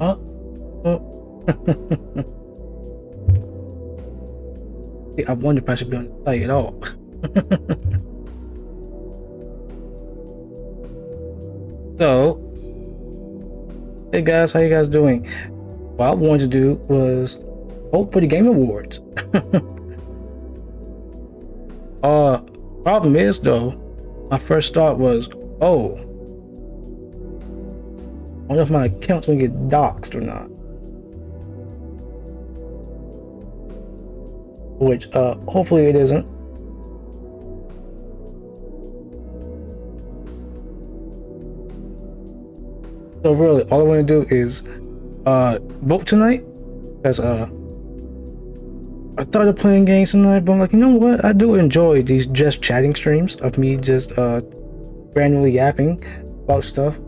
Oh, oh. See, I wonder if I should be on the site at all. So, hey guys, how you guys doing? What I wanted to do was vote for the Game Awards. uh, Problem is though, my first thought was, oh, I wonder if my account's gonna get doxxed or not. Which, hopefully it isn't. So really, all I want to do is vote tonight, because I started playing games tonight, but I'm like, you know what? I do enjoy these just chatting streams of me just randomly yapping about stuff,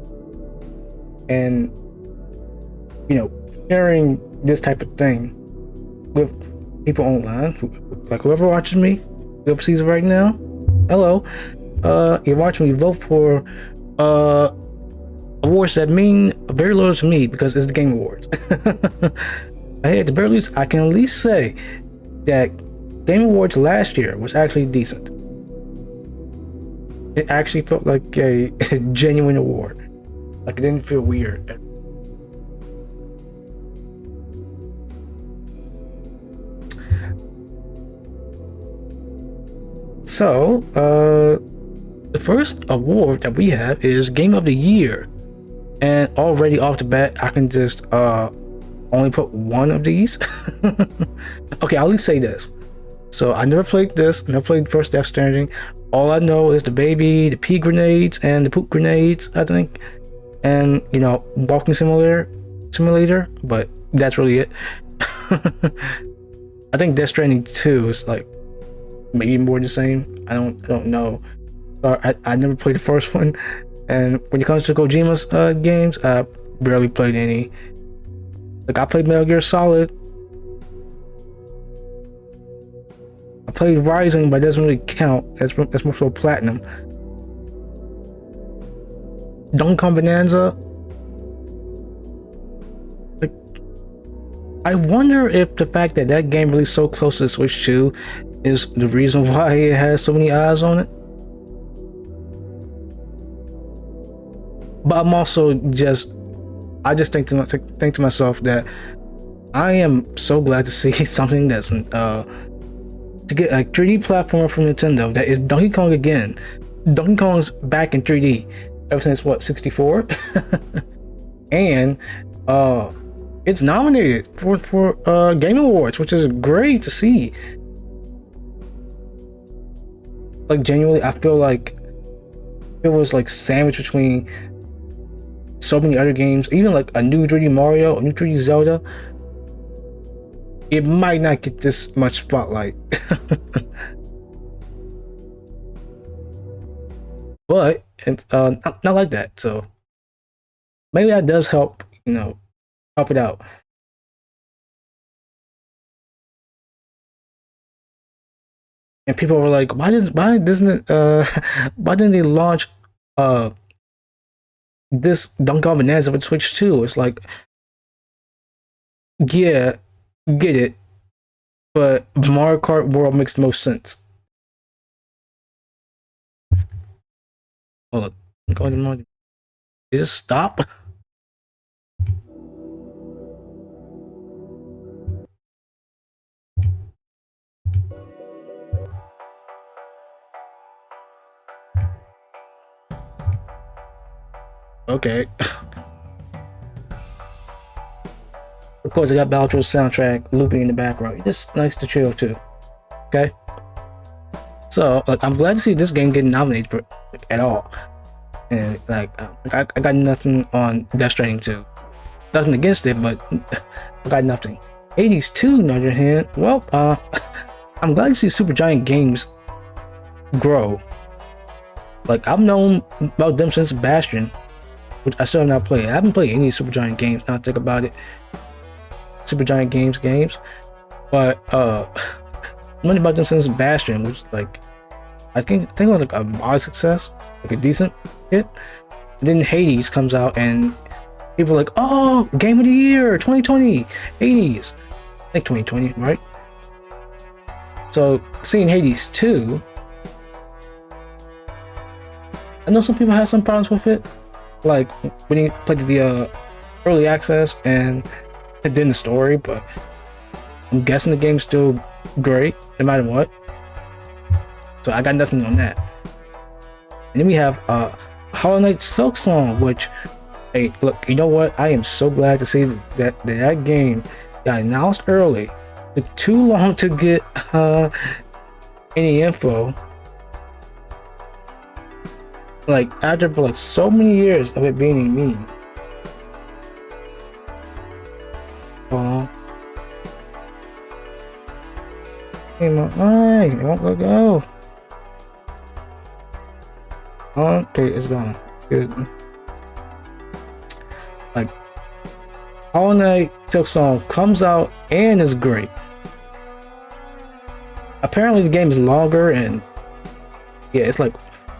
and you know, sharing this type of thing with people online, like whoever watches me, whoever sees it right now. Hello, you're watching me vote for awards that mean very little to me because it's the Game Awards. Hey, at the very least, I can at least say that Game Awards last year was actually decent. It actually felt like a genuine award. Like, it didn't feel weird. So, the first award that we have is Game of the Year. And already off the bat, I can just only put one of these. Okay, I'll at least say this. So I never played this, never played First Death Stranding. All I know is the baby, the pea grenades, and the poop grenades, I think. And, you know, walking simulator, but that's really it. I think Death Stranding 2 is like maybe more the same. I don't know. I never played the first one. And when it comes to Kojima's games, I barely played any. Like, I played Metal Gear Solid. I played Rising, but it doesn't really count. That's more so Platinum. Donkey Kong Bonanza. Like, I wonder if the fact that that game released so close to the Switch 2 is the reason why it has so many eyes on it. But I'm also I just think to myself that I am so glad to see something that's to get a 3D platformer from Nintendo that is Donkey Kong again. Donkey Kong's back in 3D ever since what, 64, and it's nominated for Game Awards, which is great to see. Like, genuinely, I feel like it was like sandwiched between so many other games, even like a new 3D Mario, a new 3D Zelda. It might not get this much spotlight. But it's not like that, so maybe that does help, you know, help it out. And people were like, why didn't they launch this Donkey Kong Bonanza with Switch 2? It's like, yeah, get it, but Mario Kart World makes the most sense. Hold on, did it stop? Okay. Of course, I got Baltro's soundtrack looping in the background. It's nice to chill too. Okay. So, like, I'm glad to see this game getting nominated for at all. And like, I got nothing on Death Stranding 2. Nothing against it, but I got nothing. 80s 2, on the other hand, well, I'm glad to see Supergiant Games grow. Like, I've known about them since Bastion, which I still have not played. I haven't played any Supergiant games, now I think about it. Supergiant games. But I've known about them since Bastion, which, like, I think it was like a mod success, like a decent hit. And then Hades comes out and People are like, oh, game of the year, 2020, Hades. I think 2020, right? So seeing Hades 2, I know some people had some problems with it. Like when you played the early access and it didn't the story, but I'm guessing the game's still great no matter what. So I got nothing on that. And then we have Hollow Knight Silksong, which, hey, look, you know what? I am so glad to see that game got announced early. It took too long to get any info. Like after like so many years of it being a meme. Hey, my eye, it won't let go. Okay, it's gone. Good. Like, Hollow Knight Silksong comes out and is great. Apparently, the game is longer and yeah, it's like,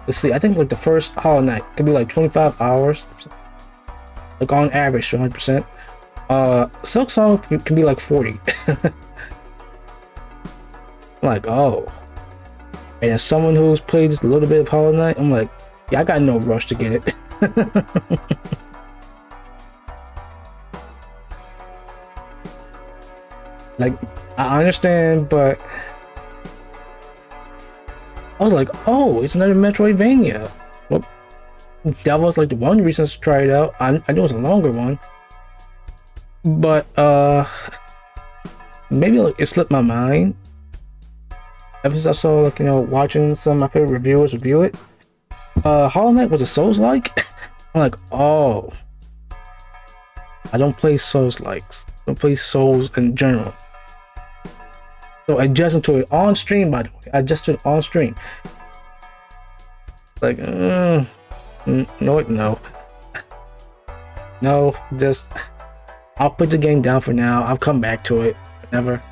let's see, I think like the first Hollow Knight could be like 25 hours, like on average, 100%. Silksong can be like 40. Like, oh. And as someone who's played just a little bit of Hollow Knight, I'm like, yeah, I got no rush to get it. Like, I understand, but I was like, oh, it's another Metroidvania. Well, that was like the one reason to try it out. I know it was a longer one, but maybe like it slipped my mind. Ever since I saw, like, you know, watching some of my favorite reviewers review it, Hollow Knight was a Souls-like. I'm like, oh, I don't play Souls-likes. I don't play Souls in general. So I adjusted to it on stream, by the way. I adjusted on stream. Like, no, no. No, just, I'll put the game down for now. I'll come back to it whenever.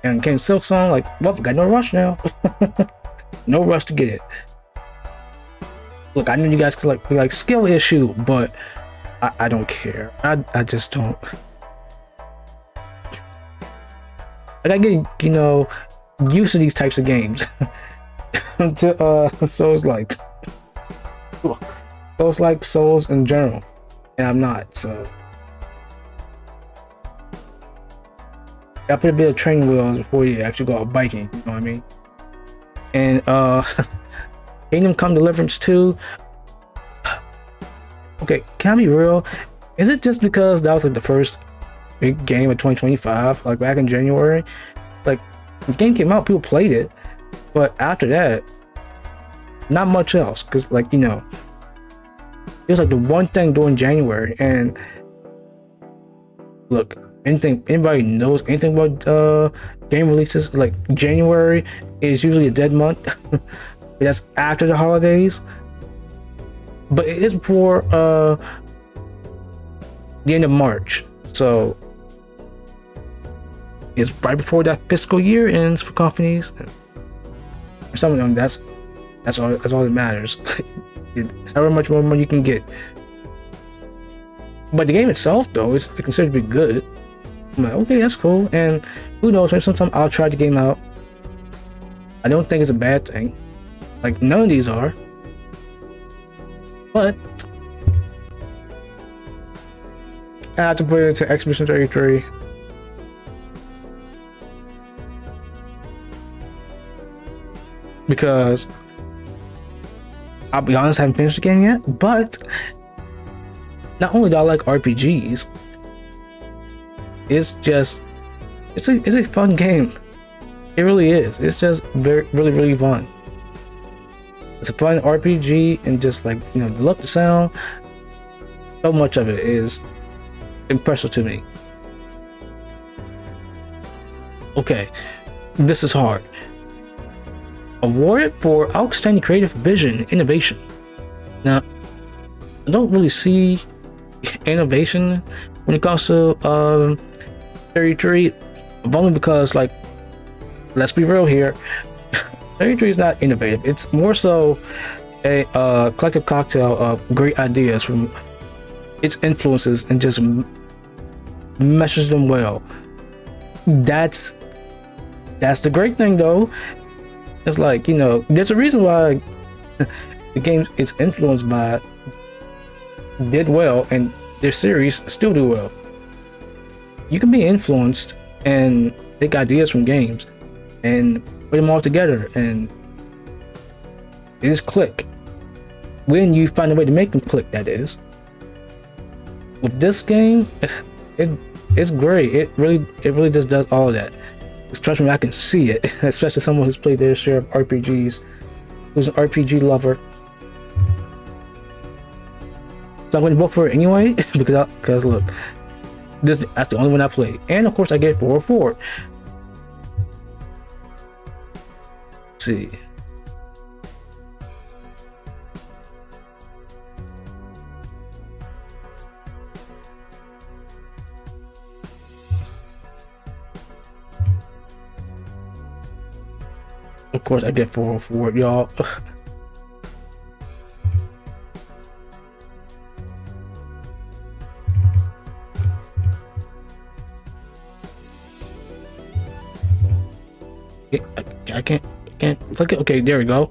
And came Silksong, like, well, got no rush now. No rush to get it. Look, I know you guys could like be like skill issue, but I don't care. I just don't. I gotta get, you know, used to these types of games. To Souls-like. Souls-like, Souls in general. And I'm not, so. I put a bit of training wheels before you actually go out biking, you know what I mean? And Kingdom Come Deliverance 2. Okay, can I be real? Is it just because that was like the first big game of 2025, like back in January? Like, the game came out, people played it, but after that, not much else. Cause like, you know, it was like the one thing during January. And look, anybody knows anything about game releases, like January is usually a dead month. That's after the holidays, but it is before the end of March, so it's right before that fiscal year ends for companies. For some of them, that's all that matters. However much more money you can get. But the game itself, though, is considered to be good. I'm like, okay, that's cool. And who knows, maybe sometime I'll try the game out. I don't think it's a bad thing. Like, none of these are. But I have to put it into Exhibition 33. Because I'll be honest, I haven't finished the game yet, but not only do I like RPGs, it's a fun game. It really is. It's just really fun. It's a fun RPG, and just like, you know, the look, the sound, so much of it is impressive to me. Okay, this is hard. Awarded for outstanding creative vision, innovation. Now, I don't really see innovation when it comes to 33, only because, like, let's be real here, 33 is not innovative. It's more so a collective cocktail of great ideas from its influences and just meshes them well. That's the great thing, though. It's like, you know, there's a reason why the game it's influenced by did well, and their series still do well. You can be influenced and take ideas from games and put them all together, and they just click. When you find a way to make them click, that is. With this game, it's great. It really just does all of that. Trust me, I can see it, especially someone who's played their share of RPGs, who's an RPG lover. So I'm going to vote for it anyway, because look, that's the only one I played, and of course I get 404. Let's see. Of course, I get 404, y'all. I can't click it. Okay, there we go.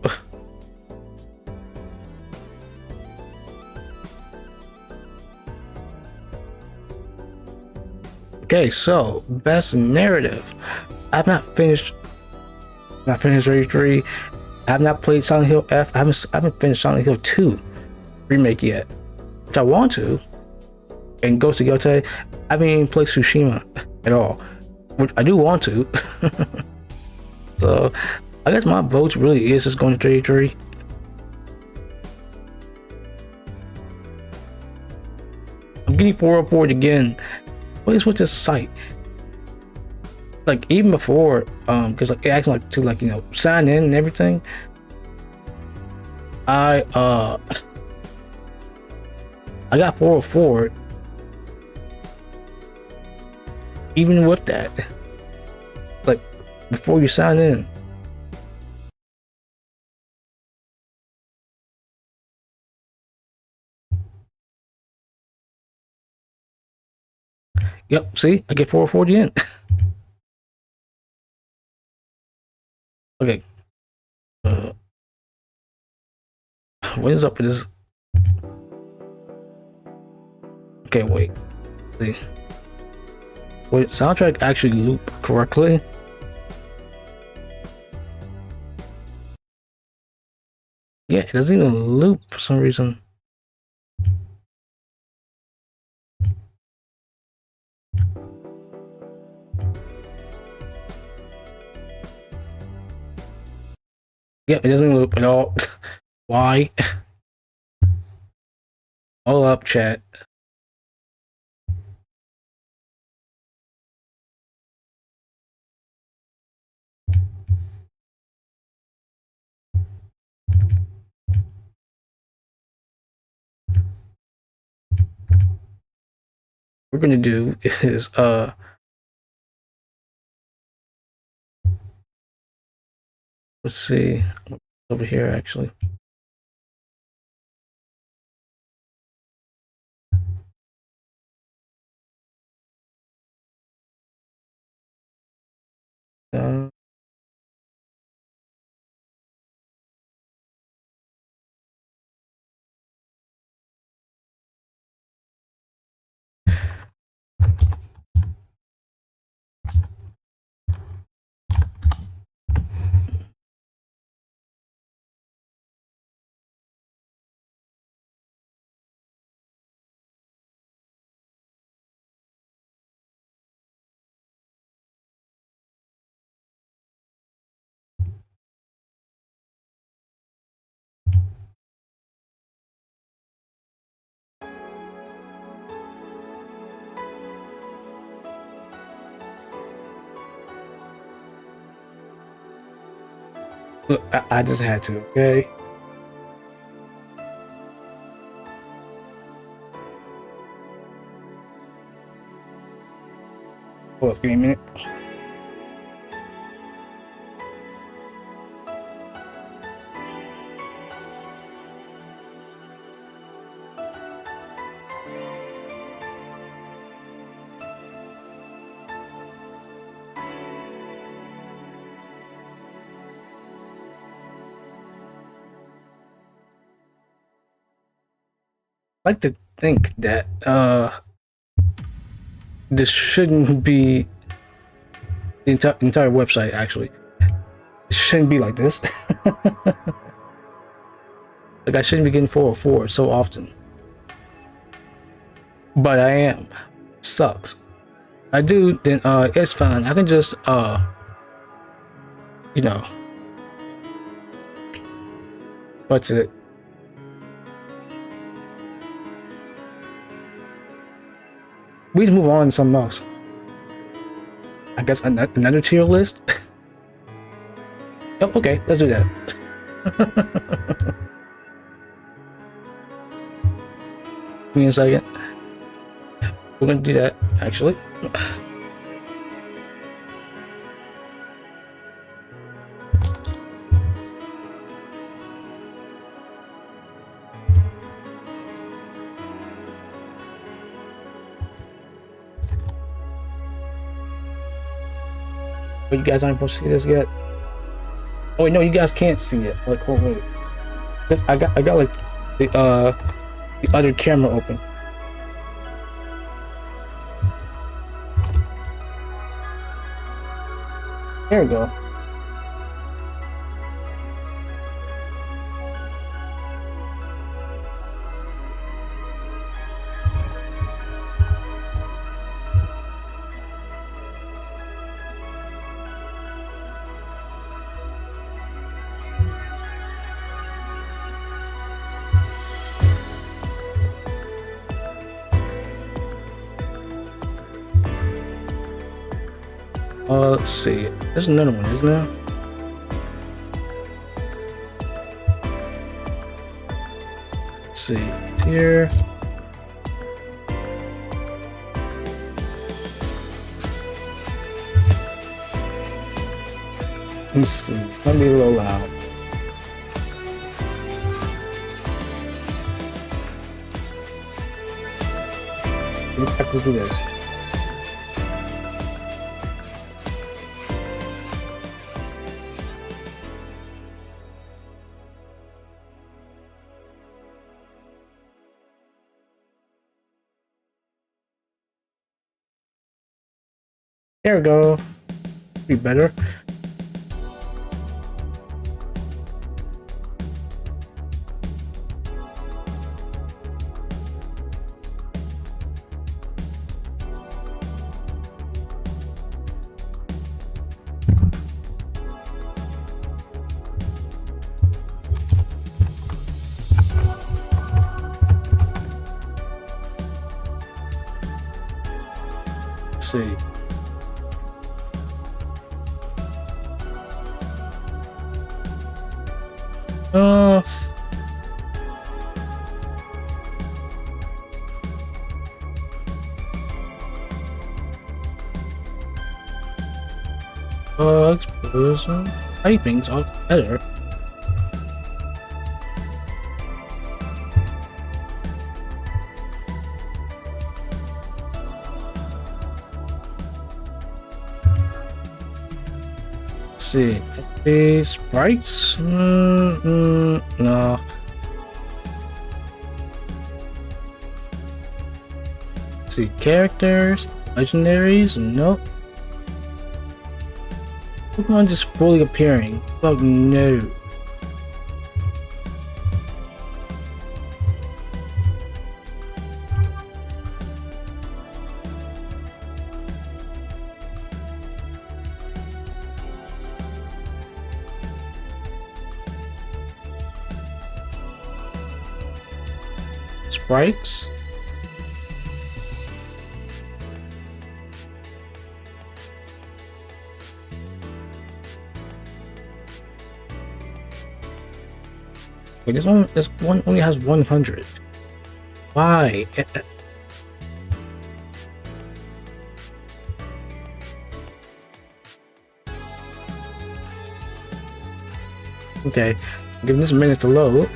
Okay, so best narrative. I've not finished. Not finished Rage 3. I have not played Silent Hill F. I haven't finished Silent Hill 2 remake yet, which I want to. And Ghost of Yotei, I haven't even played Tsushima at all, which I do want to. So I guess my votes really is just going to Rage 3. I'm getting 404 again. What is with this site? Like even before, because like it asked me like to like, you know, sign in and everything. I got 404 even with that. Like before you sign in. Yep, see, I get 404 again. Okay. What is up with this? Okay, wait. See. Wait, soundtrack actually loop correctly? Yeah, it doesn't even loop for some reason. Yeah, it doesn't loop at all. Why? All up, chat. What we're gonna do is let's see over here actually. Uh, look, I just had to, okay? Hold up, give me a minute. like to think that this shouldn't be the entire website. Actually, it shouldn't be like this. Like I shouldn't be getting 404 so often, but I am. Sucks. I do. Then it's fine. I can just you know, what's it? We just move on to something else. I guess another tier list. Oh, okay, let's do that. Give me a second. We're gonna do that actually. But you guys aren't supposed to see this yet. Oh wait, no, you guys can't see it. Like, oh wait, I got like the other camera open. There we go. Let's see. There's another one, isn't there? Let's see. It's here. Let's see. Might be a little loud. Let's have to do this. There we go. Be better. Let's see. Explosion. Typing's all better. Let's see. The sprites? No. Let's see. Characters? Legendaries? Nope. Pokemon just fully appearing. Oh no. Sprites? Wait, this one only has 100. Why? Okay, give this a minute to load.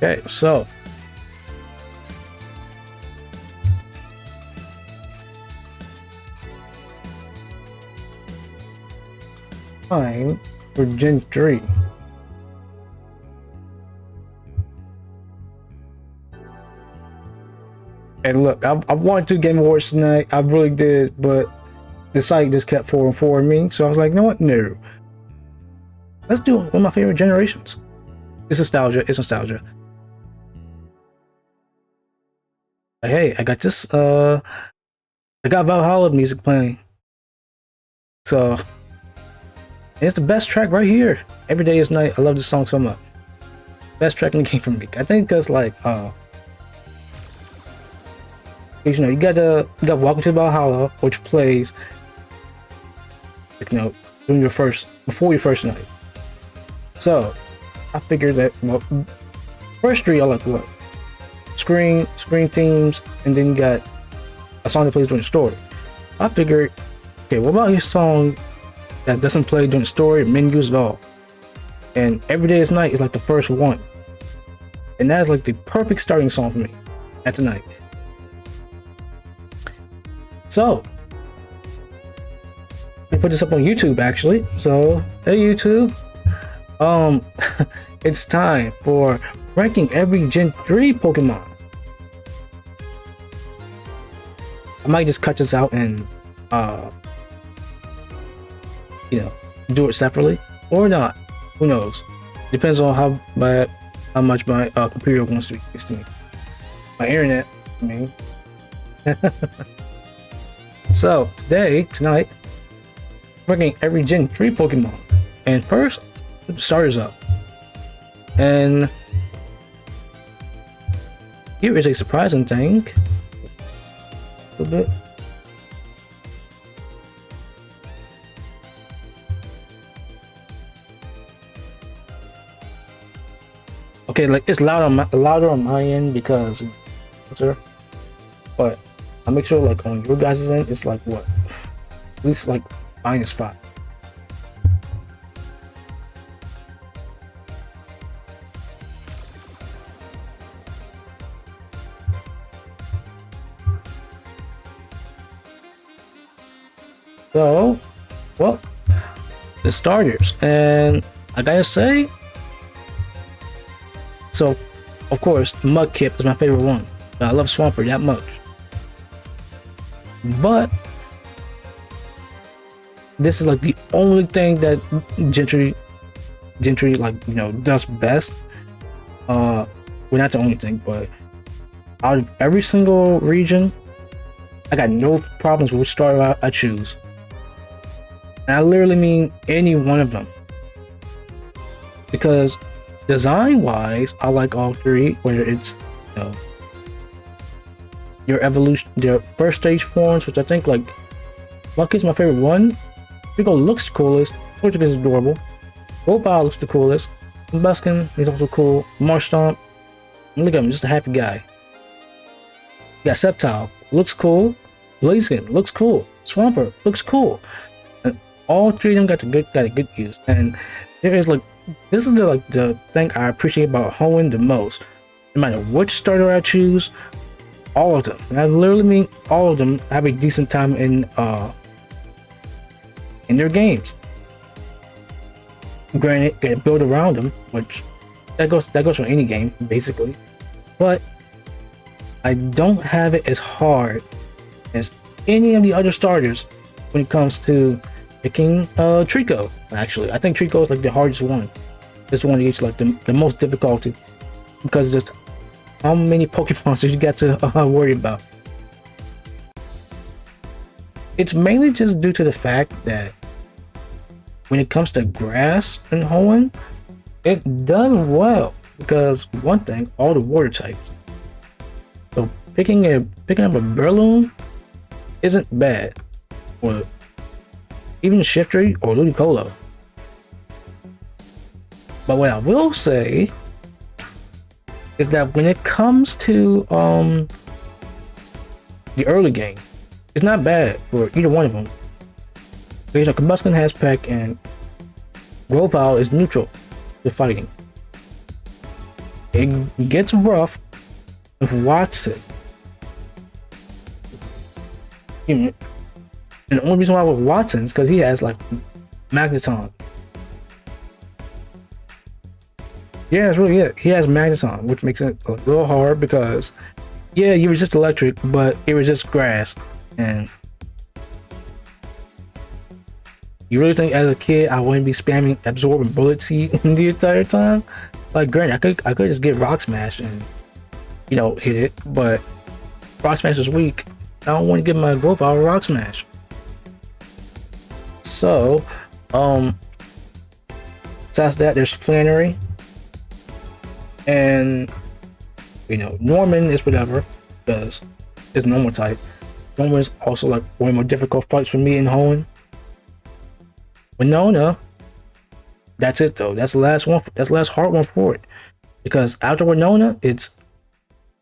Okay, so time for Gen 3. And look, I've wanted to Game Awards tonight. I really did, but the site just kept forwarding me. So I was like, you know what? No. Let's do one of my favorite generations. It's nostalgia. It's nostalgia. Hey, I got this. I got Valhalla music playing. So it's the best track right here. Every Day is Night. I love this song so much. Best track in the game for me. I think because like you know, you got Welcome to Valhalla, which plays, you know, before your first night. So I figured that, well, first three are like what? Screen themes, and then you got a song that plays during the story. I figured, okay, what about his song that doesn't play during the story or menus at all? And Every Day is Night is like the first one. And that is like the perfect starting song for me at the night. So I put this up on YouTube actually. So hey YouTube. It's time for ranking every Gen 3 Pokemon. I might just cut this out and you know, do it separately or not. Who knows? Depends on how much my computer wants to be fixed to me. My internet, I mean. So tonight, ranking every Gen 3 Pokemon. And first, put the starters up. And here is a surprising thing. A little bit. Okay, like it's louder on my end because, but I make sure like on your guys' end it's like what, at least like -5. So, well, the starters, and I gotta say, so of course Mudkip is my favorite one. I love Swampert that much. But this is like the only thing that Gentry like, you know, does best. Well, not the only thing, but out of every single region, I got no problems with which starter I choose. And I literally mean any one of them, because design-wise, I like all three. Whether it's, you know, your evolution, their first stage forms, which I think like Lucky's my favorite one. Rico looks the coolest. Torchic is adorable. Gopal looks the coolest. Buskin is also cool. Marshtomp, look at him, just a happy guy. You got Sceptile, looks cool. Blaziken looks cool. Swampert looks cool. And all three of them got a good use. And there is like, this is the thing I appreciate about Hoenn the most. No matter which starter I choose, all of them, and I literally mean all of them, have a decent time in their games. Granted, get a build around them, which that goes for any game basically, but I don't have it as hard as any of the other starters when it comes to picking Trico. Actually, I think Trico is like the hardest one. It's the one that gets like the most difficulty because of just how many Pokemon you got to worry about. It's mainly just due to the fact that when it comes to grass and Hoenn, it does well because one thing, all the water types. So picking up a Breloom isn't bad, or even Shiftry or Ludicolo. But what I will say is that when it comes to the early game, it's not bad for either one of them. Because Combustion has Peck and Gopal is neutral to fighting. it gets rough with Watson. And the only reason why with Watson is because he has like magneton. Yeah, that's really it. He has magneton, which makes it a little hard because, yeah, you resist electric, but it resists grass. And you really think as a kid I wouldn't be spamming absorbing bullet seed the entire time? Like, granted, I could just get Rock Smash and, you know, hit it, but Rock Smash is weak. I don't want to get my growth out of Rock Smash. So, besides that, there's Flannery. And, you know, Norman is whatever, because it's normal type. Norman is also like one of the more difficult fights for me in Hoenn. Winona, that's it though. That's the last one. That's the last hard one for it. Because after Winona, it's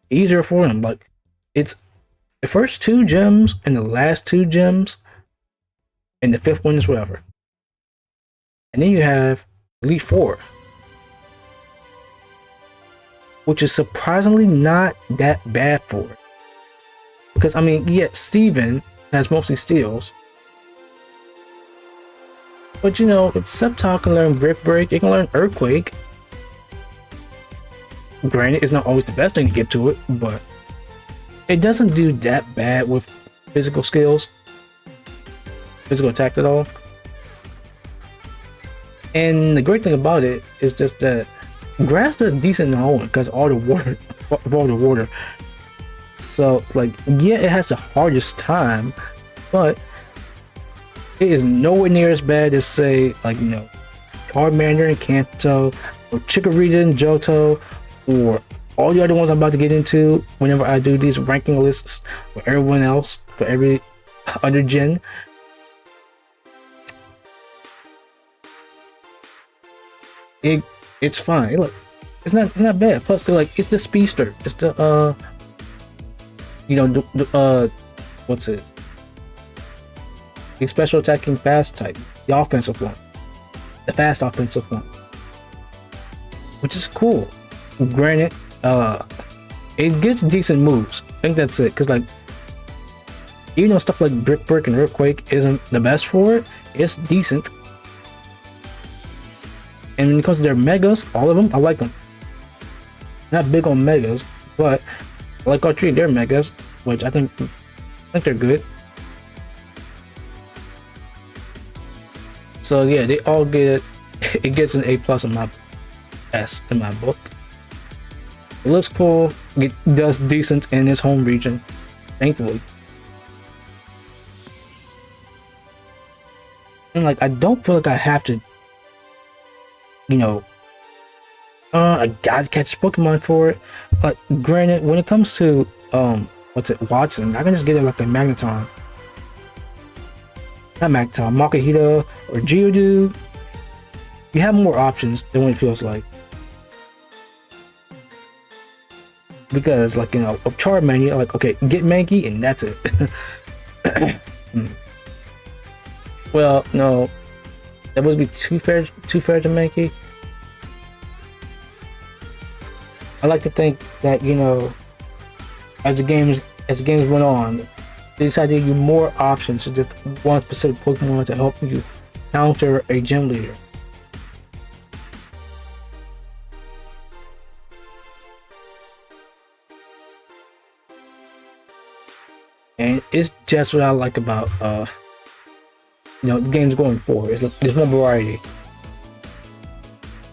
easier for him. Like, it's the first 2 gems and the last 2 gems, and the 5th one is whatever. And then you have Elite 4, which is surprisingly not that bad for it. Because, I mean, yeah, Steven has mostly steals. But, you know, if Sceptile can learn Brick Break, it can learn Earthquake. Granted, it's not always the best thing to get to it, but it doesn't do that bad with physical skills. Physical attacks at all. And the great thing about it is just that grass does decent in Hoenn because all the water. So, like, yeah, it has the hardest time, but it is nowhere near as bad as, say, like, you know, Charmander and Kanto, or Chikorita and Johto, or all the other ones I'm about to get into whenever I do these ranking lists for everyone else, for every other gen. It's fine. Look, it's not bad. Plus, like, it's the speedster. It's the you know, what's it? The special attacking fast type, the offensive one, the fast offensive one, which is cool. Granted, it gets decent moves. I think that's it. Cause like, even though stuff like Brick Break and Earthquake isn't the best for it, it's decent. And when it comes to their megas, all of them, I like them. Not big on megas, but I like all 3 of their megas, which I think they're good. So yeah, they all get it gets an A+ in my S in my book. It looks cool. It does decent in its home region, thankfully. And like, I don't feel like I have to, you know, I gotta catch Pokemon for it. But granted, when it comes to Watson, I can just get it like a Magneton. Not Magneton, Makahita or Geodude. You have more options than what it feels like. Because, like, you know, of Charmander, you're like, okay, get Mankey and that's it. Well, no, that would be too fair to Mankey. I like to think that, you know, as the games went on, they decided to give you more options to just one specific Pokemon to help you counter a gym leader. And it's just what I like about you know, the game's going forward. There's more variety,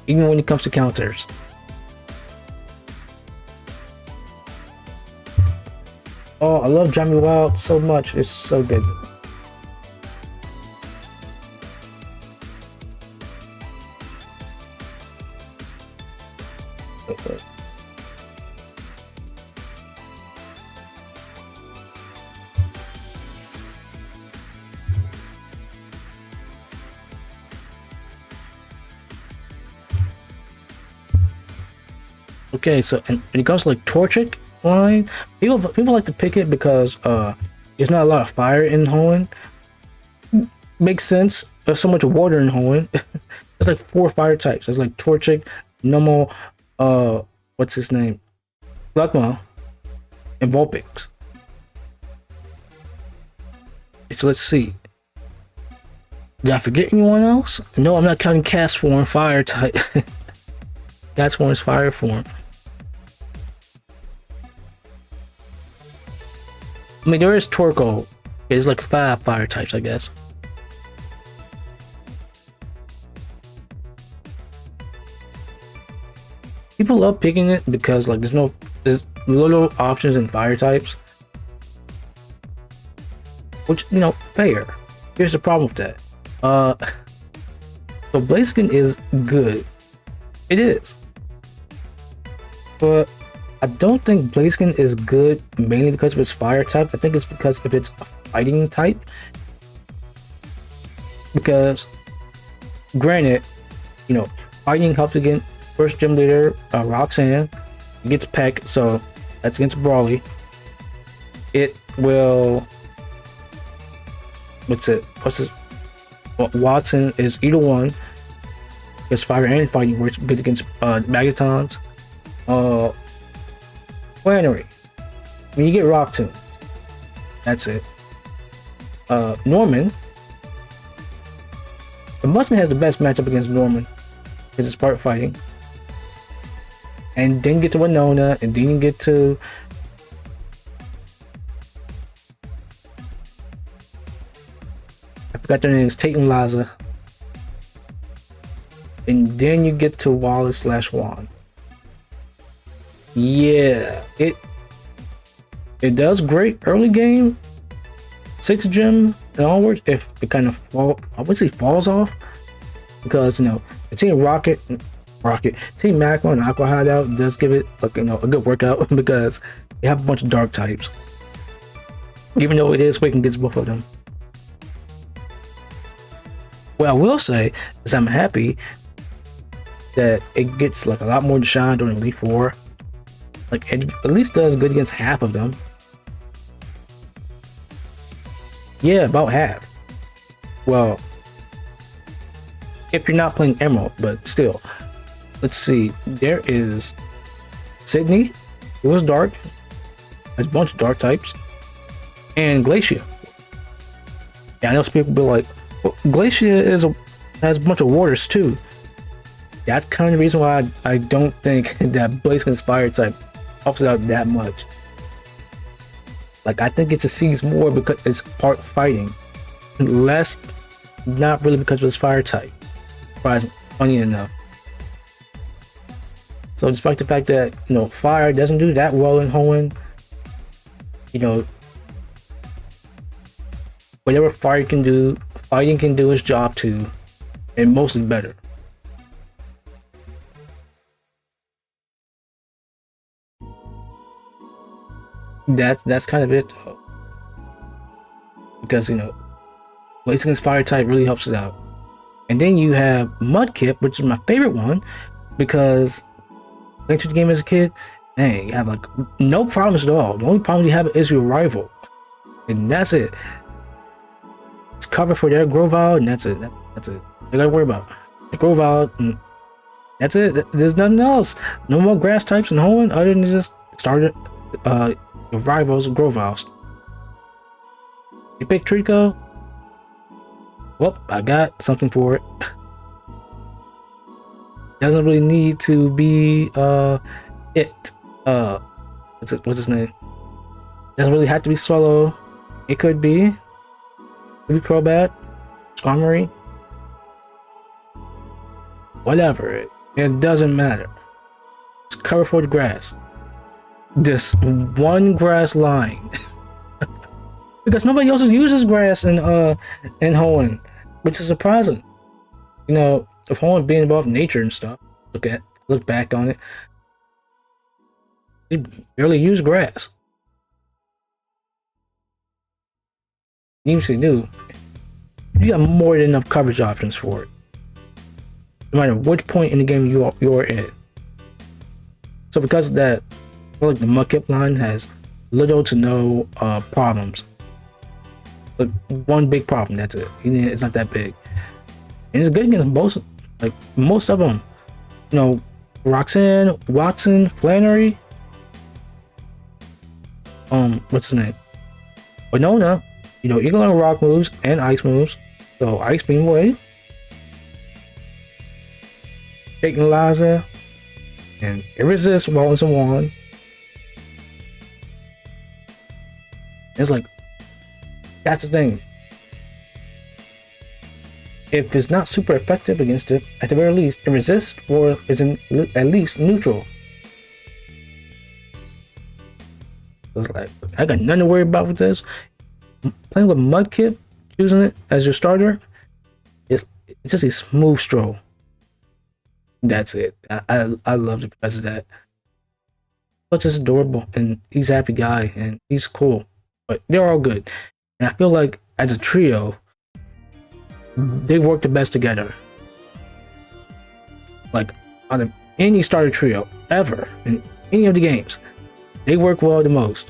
even when it comes to counters. Oh, I love Johnny Wild so much. It's so good. Okay, so and it goes like Torchic line. People like to pick it because there's not a lot of fire in Hoenn. Makes sense. There's so much water in Hoenn. There's like 4 fire types. There's like Torchic, normal, what's his name? Slugma and Vulpix. So let's see. Did I forget anyone else? No, I'm not counting Castform Fire type. Castform is Fire form. I mean, there is Torkoal. There's like 5 fire types, I guess. People love picking it because like there's little options in fire types, which, you know, fair. Here's the problem with that. So Blaziken is good. It is. But I don't think Blaziken is good mainly because of its fire type. I think it's because of its fighting type. Because granted, you know, fighting helps against first gym leader, Roxanne. It gets Peck, so that's against Brawly. It will, what's his, Watson is either one. Because fire and fighting works good against Magatons. Flannery, when you get Rock Tomb, that's it. Norman, the Mustang has the best matchup against Norman because it's part fighting. And then get to Winona, and then you get to I forgot their names, Tate and Laza. And then you get to Wallace / Juan. Yeah, it does great early game, 6th gym and onwards. If it kind of I would say falls off, because, you know, the Team Team Magma and Aqua Hideout does give it, like, you know, a good workout because they have a bunch of dark types. Even though it is quick and gets both of them. What I will say is I'm happy that it gets like a lot more to shine during Elite Four. Like, it at least does good against half of them. Yeah, about half. Well, if you're not playing Emerald, but still. Let's see. There is Sydney. It was dark. There's a bunch of dark types. And Glacia. Yeah, I know some people be like, well, Glacia has a bunch of waters too. That's kind of the reason why I don't think that Blaziken's fire type helps it out that much. Like, I think it's a Seize more because it's part fighting, less not really because of its fire type. Surprising, funny enough. So despite the fact that, you know, fire doesn't do that well in Hoenn, you know, whatever fire can do, fighting can do its job too, and mostly better. That's kind of it though. Because, you know, Blaziken's fire type really helps it out. And then you have Mudkip, which is my favorite one, because playing through the game as a kid, man, you have like no problems at all. The only problem you have is your rival. And that's it. It's covered for their Grovyle, and that's it. That's it. You gotta worry about the Grovyle, and that's it. There's nothing else. No more grass types in Hoenn other than just started your rivals and Grovyles. You pick Trico. Well, I got something for it. Doesn't really need to be what's his name? Doesn't really have to be Swallow. It could be Crobat, Skarmory, whatever. It doesn't matter. It's covered for the grass. This one grass line. Because nobody else uses grass in Hoenn, which is surprising. You know, if Hoenn being involved in nature and stuff, look back on it, we barely use grass. Even if they do, you got more than enough coverage options for it, no matter which point in the game you're in. So because of that, I feel like the Mudkip line has little to no problems. But one big problem, that's it. It's not that big, and it's good against most of them. You know, Roxanne, Watson, Flannery. What's his name? Winona. You know, you can learn rock moves and ice moves. So Ice Beam Wave. Taking Liza. And Irresist, Wallace and Wand. It's like, that's the thing. If it's not super effective against it, at the very least, it resists or is at least neutral. So it's like, I got nothing to worry about with this. Playing with Mudkip, choosing it as your starter, it's just a smooth stroll. That's it. I love it because of that. Plus, it's adorable, and he's a happy guy, and he's cool. But they're all good. And I feel like as a trio, they work the best together. Like, out of any starter trio ever in any of the games, they work well the most.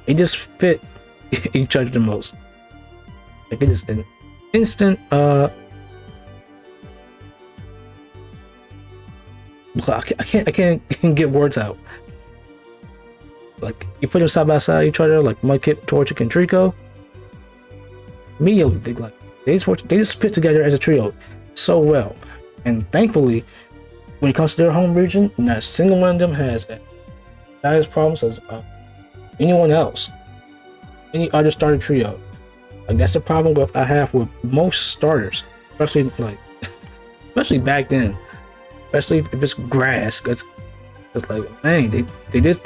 They just fit each other the most. Like, it is an instant I can't get words out. Like, you put them side by side each other, like Mudkip, Torchic, and Trico. Immediately, they just fit together as a trio so well. And thankfully, when it comes to their home region, not a single one of them has as problems as anyone else, any other starter trio. Like, that's the problem I have with most starters, especially back then. Especially if it's grass, because it's like, man, they did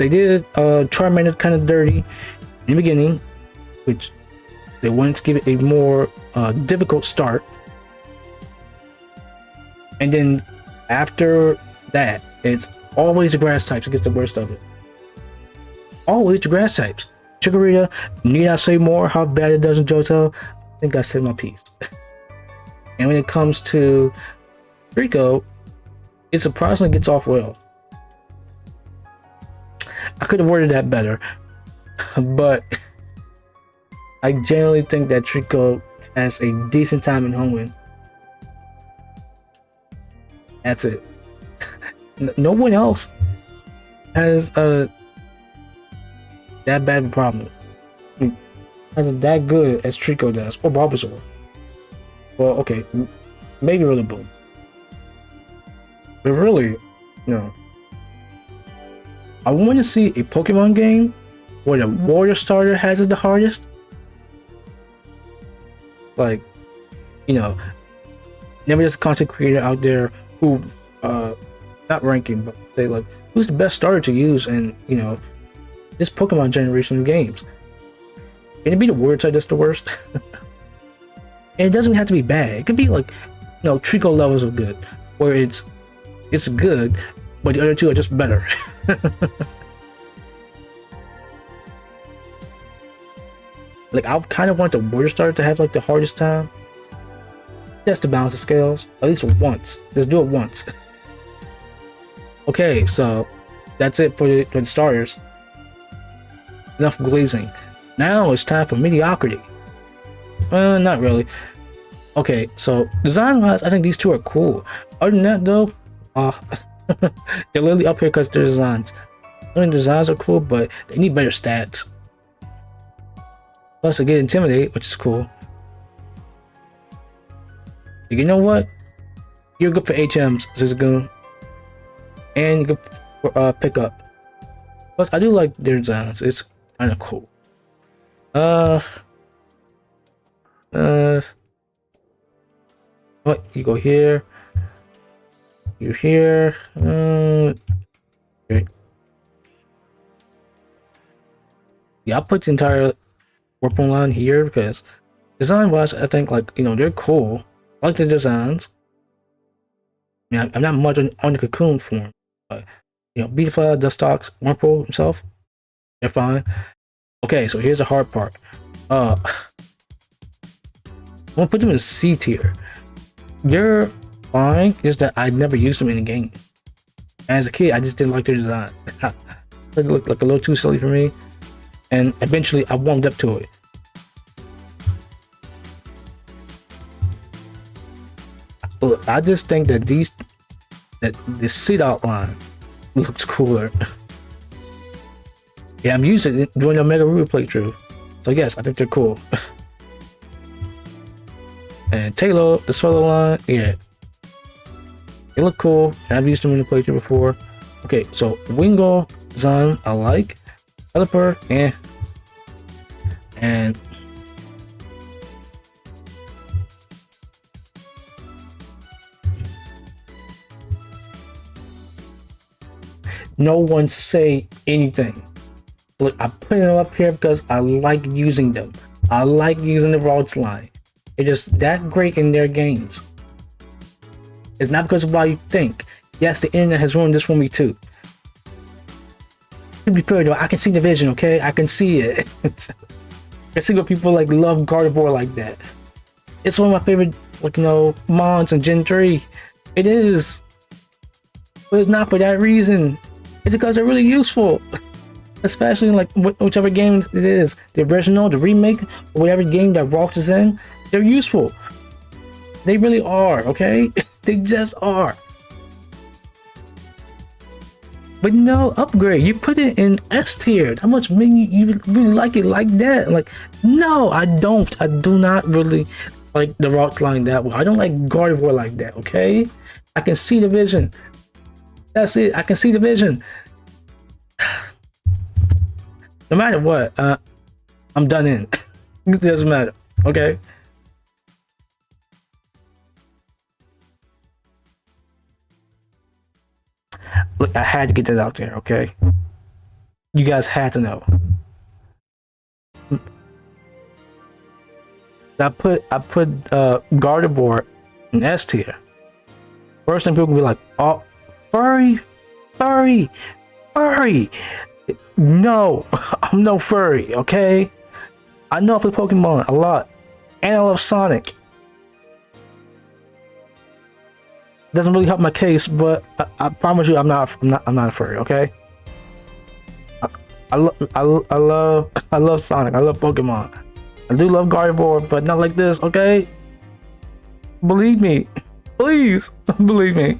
Charmander kind of dirty in the beginning, which they wanted to give it a more difficult start, and then after that, it's always the grass types that gets the worst of it. Always the grass types. Chikorita, need I say more how bad it does in Johto? I think I said my piece. And when it comes to Rico, it surprisingly gets off well. I could have worded that better, but I generally think that Trico has a decent time in Hoenn. That's it. No one else has that bad of a problem. I mean, has that good as Trico does, or Bulbasaur. Well, okay, maybe Rillaboom. But really, no. I want to see a Pokemon game where the water starter has it the hardest. Like, you know, never just content creator out there who, not ranking, but they like, who's the best starter to use in, you know, this Pokemon generation of games. Can it be the word type that's the worst? And it doesn't have to be bad. It could be like, you know, Trico levels of good, where it's good, but the other two are just better. Like, I kind of want the water starter to have like the hardest time, just to balance the scales, at least once. Just do it once. Okay, so that's it for the starters. Enough glazing. Now it's time for mediocrity. Not really. Okay, so design-wise, I think these two are cool. Other than that, though, they're literally up here because their designs. I mean, designs are cool, but they need better stats. Plus, they get Intimidate, which is cool. You know what? You're good for HMs, Zigzagoon. And you can pick up. Plus, I do like their designs. It's kind of cool. What? You go here. You're here. Okay. Yeah, I'll put the entire Whirlpool line here because design-wise, I think, like, you know, they're cool. I like the designs. I mean, I'm not much on the Cocoon form, but, you know, Beetlejuice, Dustox, Whirlpool himself, they're fine. Okay, so here's the hard part. I'm gonna put them in C tier. They're fine, just that I never used them in the game. As a kid, I just didn't like their design. They looked like a little too silly for me, and eventually I warmed up to it. Look, I just think that the seat outline looks cooler. Yeah, I'm using it doing a Mega Ruby playthrough. So yes, I think they're cool. And Taylor, the solo line, yeah. They look cool. I've used them in the playthrough before. Okay, so Wingo Zan, I like. Developer, eh. And no one say anything. Look, I put them up here because I like using them. I like using the routes line. They're just that great in their games. It's not because of what you think. Yes, the internet has ruined this for me too. To be fair though, I can see the vision, okay? I can see it. I can see what people like love Gardevoir like that. It's one of my favorite, like, you know, mods in Gen 3. It is. But it's not for that reason. It's because they're really useful. Especially in like whichever game it is. The original, the remake, or whatever game that Rox is in, they're useful. They really are, okay? They just are. But no, upgrade. You put it in S tier. How much mean you really like it like that? Like, no, I don't. I do not really like the routes line that way. I don't like Gardevoir like that, okay? I can see the vision. That's it. I can see the vision. No matter what, I'm done in. It doesn't matter, okay? Look, I had to get that out there, okay? You guys had to know. I put Gardevoir in S tier. First thing people will be like, oh, furry, furry, furry. No, I'm no furry, okay? I know I play Pokemon a lot, and I love Sonic. Doesn't really help my case, but I promise you, I'm not a furry, okay? I love Sonic. I love Pokemon. I do love Gardevoir, but not like this, okay? Believe me, please believe me.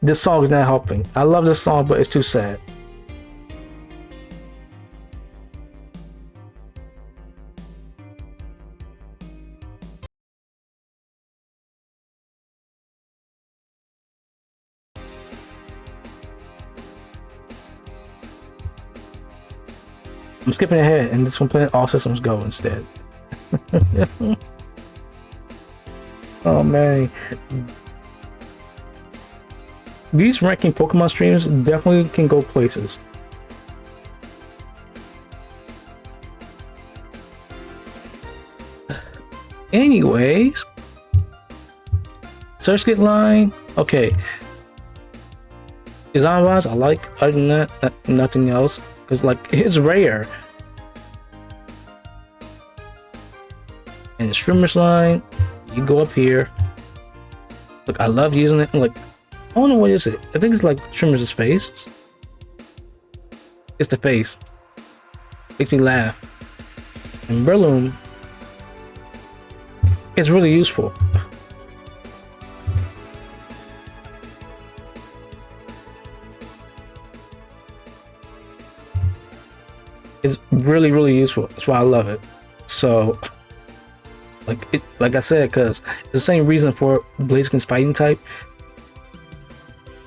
This song is not helping. I love this song, but it's too sad. I'm skipping ahead, and this one playing All Systems Go instead. Oh man. These ranking Pokemon streams definitely can go places. Anyways, search get line. Okay, design wise, I like. Other than that, nothing else. Cause like it's rare. And the streamers line, you go up here. Look, I love using it. Like, I don't know what is it. I think it's like Trimmer's face. It's the face. Makes me laugh. And Breloom is really useful. It's really, really useful. That's why I love it. So, like I said, because it's the same reason for Blaziken's fighting type.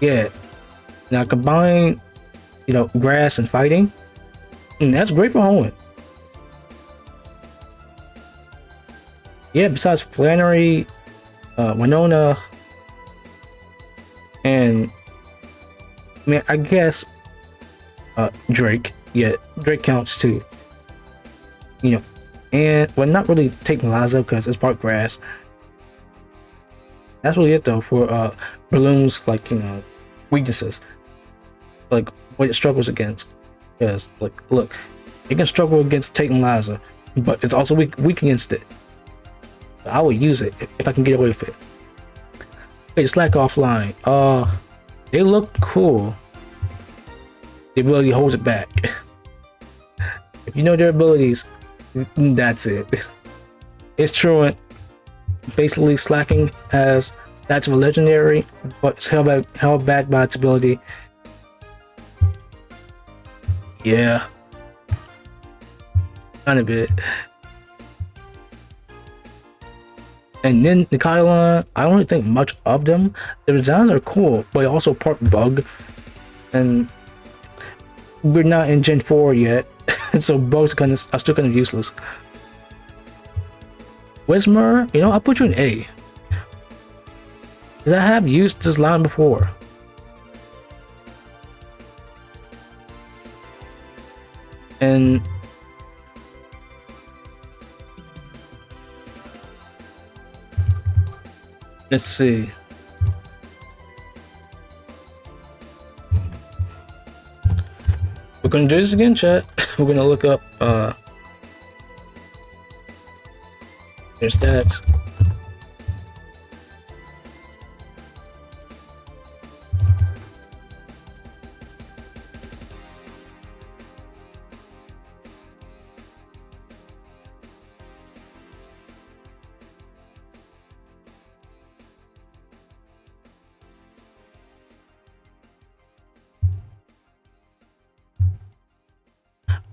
Yeah. Now combine, you know, grass and fighting. And that's great for Hoenn. Yeah, besides Flannery, Winona, and I mean, I guess Drake. Yeah, Drake counts too. You know, and well, not really taking Lazo because it's part grass. That's really it though for Balloon's, like, you know, weaknesses, like what it struggles against. Because like, look, it can struggle against Tate and Liza, but it's also weak against it. I will use it if I can get away with it. Okay, Slack offline. They look cool. The ability holds it back. If you know their abilities, that's it. It's truant. Basically, slacking has stats of a legendary, but it's held back by its ability. Yeah. Kind of bit. And then the Kylon, I don't really think much of them. The designs are cool, but also part bug. And we're not in Gen 4 yet, so bugs are still kind of useless. Whismer, I'll put you in A. Because I have used this line before. And let's see. We're gonna do this again, chat. We're gonna look up their stats.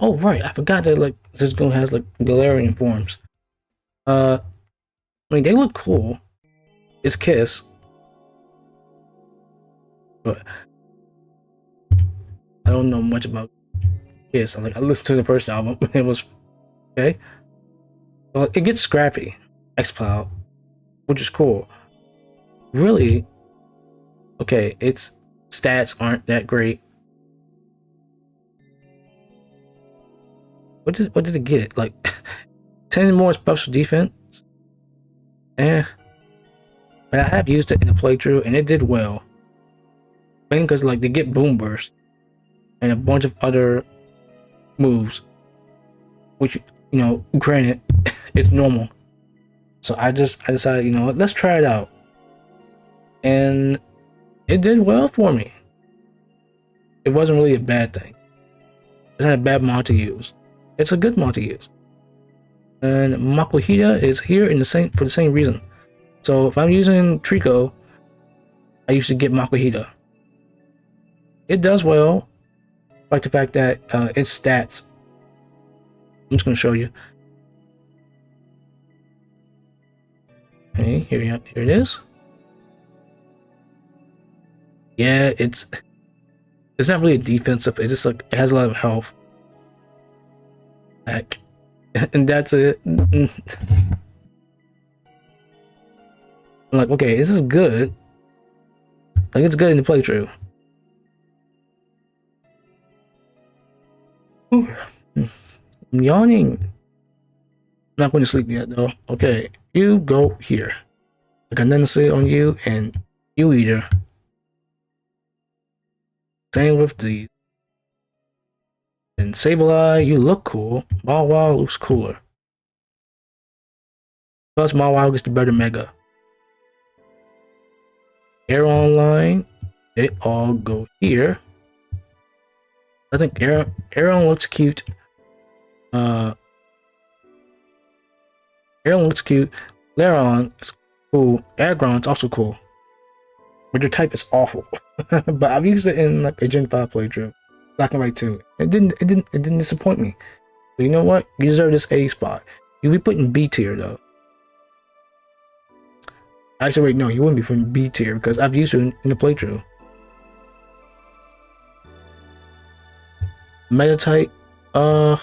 Oh right, I forgot that like this gun has like Galarian forms. I mean they look cool. It's Kiss, but I don't know much about Kiss. I listened to the first album. It was okay. Well, it gets scrappy, X-Cloud, which is cool. Really, okay, its stats aren't that great. What did it get? Like 10 more special defense? But I have used it in a playthrough and it did well. Mainly because like they get boom burst and a bunch of other moves, which granted, it's normal. So I decided, let's try it out, and it did well for me. It wasn't really a bad thing. It's not a bad mod to use. It's a good mod to use. And Makuhita is here for the same reason. So if I'm using Trico, I usually get Makuhita. It does well, like the fact that its stats. I'm just gonna show you. Okay, here it is. Yeah, it's not really defensive. It's just like it has a lot of health. Heck, and that's it. I'm like, okay, this is good. Like it's good in the playthrough. Ooh. I'm yawning. I'm not going to sleep yet though. Okay, you go here. I got nothing to say on you, and you either. Same with these. And Sableye, you look cool. Mawile looks cooler. Plus, Mawile gets the better Mega. Air Online, they all go here. I think Aeron looks cute. Aeron looks cute. Laron is cool. Aggron's also cool. But your type is awful. But I've used it in like a Gen 5 playthrough. Black and White 2. It didn't disappoint me. So you know what? You deserve this A spot. You'll be put in B tier though. Actually, wait, no, you wouldn't be from B tier because I've used it in the playthrough. Meta type, yeah,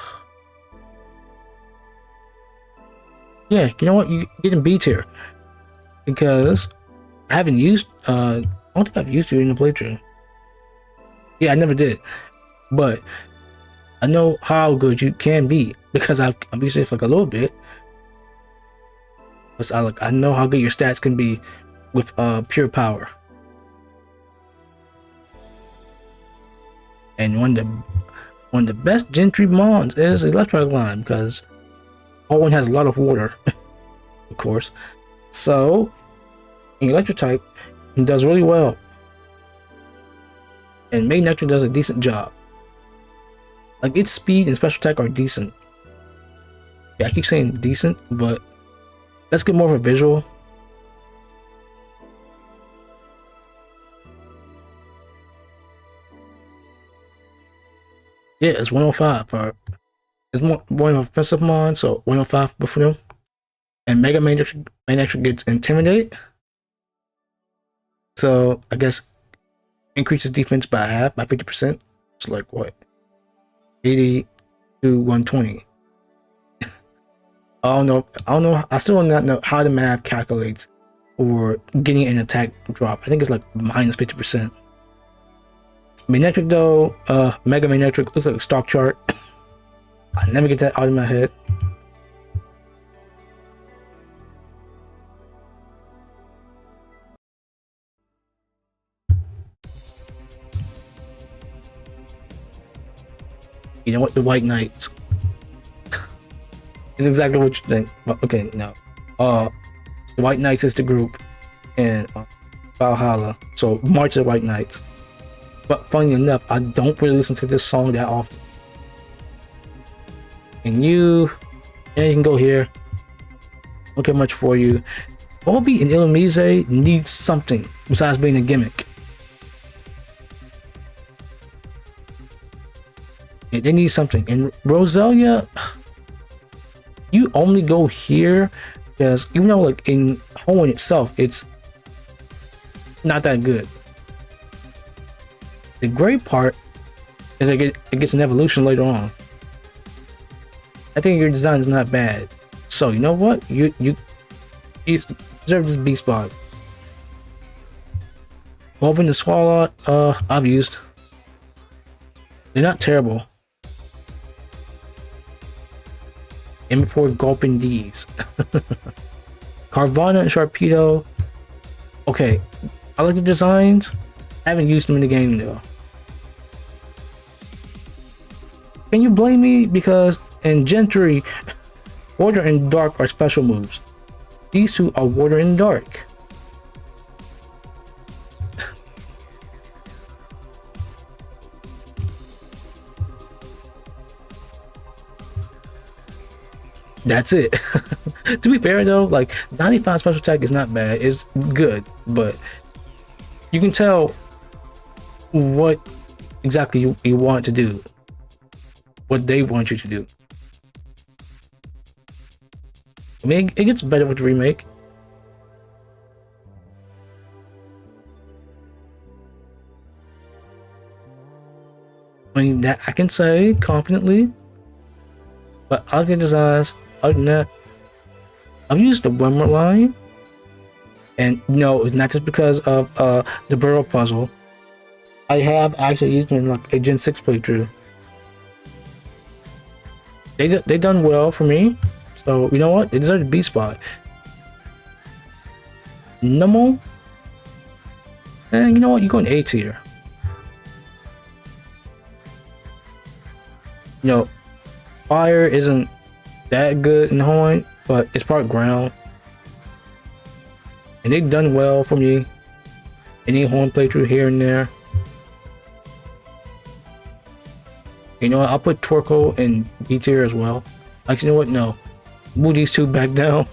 you know what? You get in B tier because I haven't used. I don't think I've used it in the playthrough. Yeah, I never did, but I know how good you can be because I've used it for like a little bit. But I know how good your stats can be with pure power. And one of the best Gen 3 mons is Electric Line because Hoenn has a lot of water, of course. So, Electric type does really well. And Main Nectar does a decent job. Like its speed and special attack are decent. Yeah, I keep saying decent, but Let's get more of a visual. Yeah, it's 105 for it's more of offensive mon, so 105 for them. And Mega Main gets Intimidate. So I guess increases defense by half, by 50%. It's like what? 80 to 120. I don't know. I still do not know how the math calculates for getting an attack drop. I think it's like minus 50%. Magnetic though, Mega Magnetic looks like a stock chart. I never get that out of my head. You know what? The White Knights. It's exactly what you think. But okay, no. The White Knights is the group in Valhalla. So March of the White Knights. But funny enough, I don't really listen to this song that often. And you can go here. Don't get much for you. Bobby and Illumise need something besides being a gimmick. Yeah, they need something. And Roselia, you only go here because even though like in Hoenn itself, it's not that good. The great part is it gets an evolution later on. I think your design is not bad. So you know what? You deserve this B spot. Open the Swallow, I've used. They're not terrible. And before gulping these. Carvana and Sharpedo. Okay. I like the designs. I haven't used them in the game though. Can you blame me? Because in Gen 3, Water and Dark are special moves. These two are Water and Dark. That's it. To be fair though, like 95 special attack is not bad. It's good, but you can tell what exactly you want to do. What they want you to do. I mean, it gets better with the remake. I mean, that I can say confidently. But I'll get designs. Other than that, I've used the Wimmer line. And no, it's not just because of the Burrow puzzle. I have actually used them in like a Gen 6 playthrough. They done well for me. So you know what? They deserve the B spot. Nummo. And you know what? You're going A tier. You know, fire isn't that good in Hoenn, but it's part ground. And they've done well for me. Any Hoenn playthrough here and there. You know what? I'll put Torkoal in B tier as well. Actually, you know what? No. Move these two back down.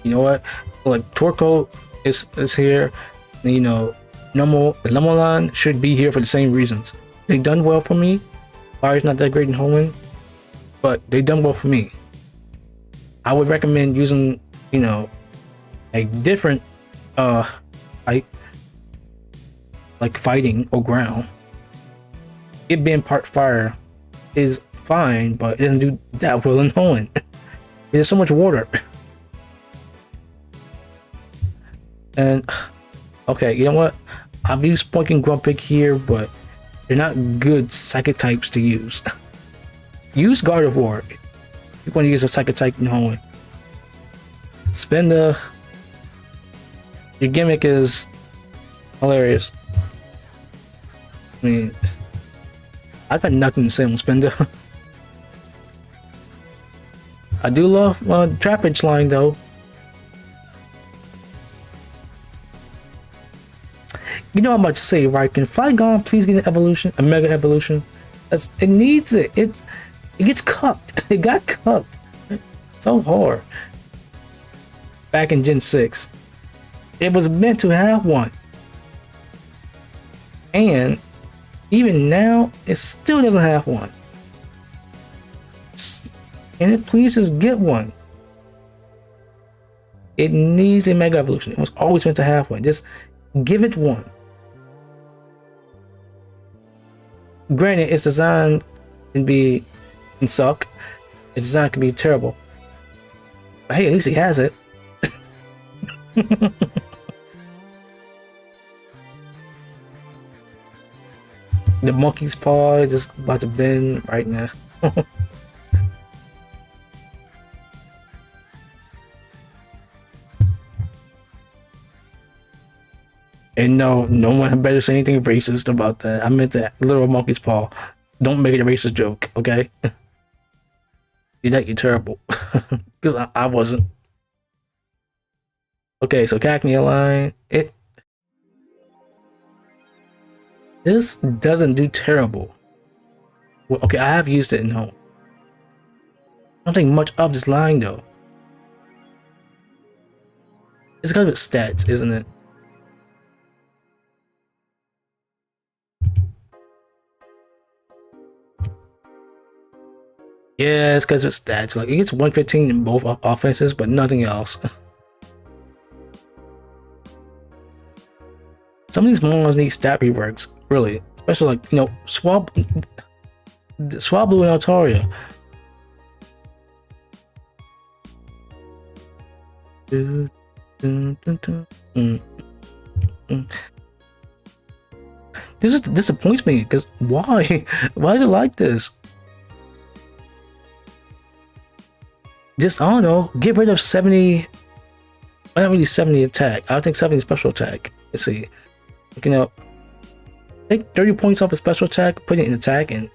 You know what? Like Torkoal is here. And, you know, Nummo line should be here for the same reasons. They've done well for me. Fire's not that great in Hoenn, but they've done well for me. I would recommend using, you know, a different like fighting or ground. It being part fire is fine, but it doesn't do that well in Hoenn. There's so much water. And okay, you know what? I've used Spoink and Grumpig here, but they're not good psychic types to use. Use Gardevoir. You want to use a psychic type in Hoenn. Spinda. Your gimmick is hilarious. I mean, I've got nothing to say on Spinda. I do love Trapinch line though. You know how much to say, right? Can Flygon please get an evolution, a mega evolution? It needs it. It gets cucked. It got cucked so hard back in Gen 6. It was meant to have one. And even now, it still doesn't have one. And it please just get one. It needs a Mega Evolution. It was always meant to have one. Just give it one. Granted, its design can suck. Its design can be terrible. But hey, at least he has it. The monkey's paw just about to bend right now. And no one better say anything racist about that. I meant that literal monkey's paw. Don't make it a racist joke, okay? You're terrible. Because I wasn't. Okay, so Cacnea line. This doesn't do terrible. Well, okay, I have used it in home. I don't think much of this line though. It's because of its stats, isn't it? Yeah, it's because of its stats. Like, it gets 115 in both offenses, but nothing else. Some of these mons need stat reworks, really. Especially, like, Swablu and Altaria. This disappoints me, because why? Why is it like this? Just, I don't know, get rid of 70, not really 70 attack. I think 70 special attack. Let's see. Take 30 points off a special attack, put it in attack, and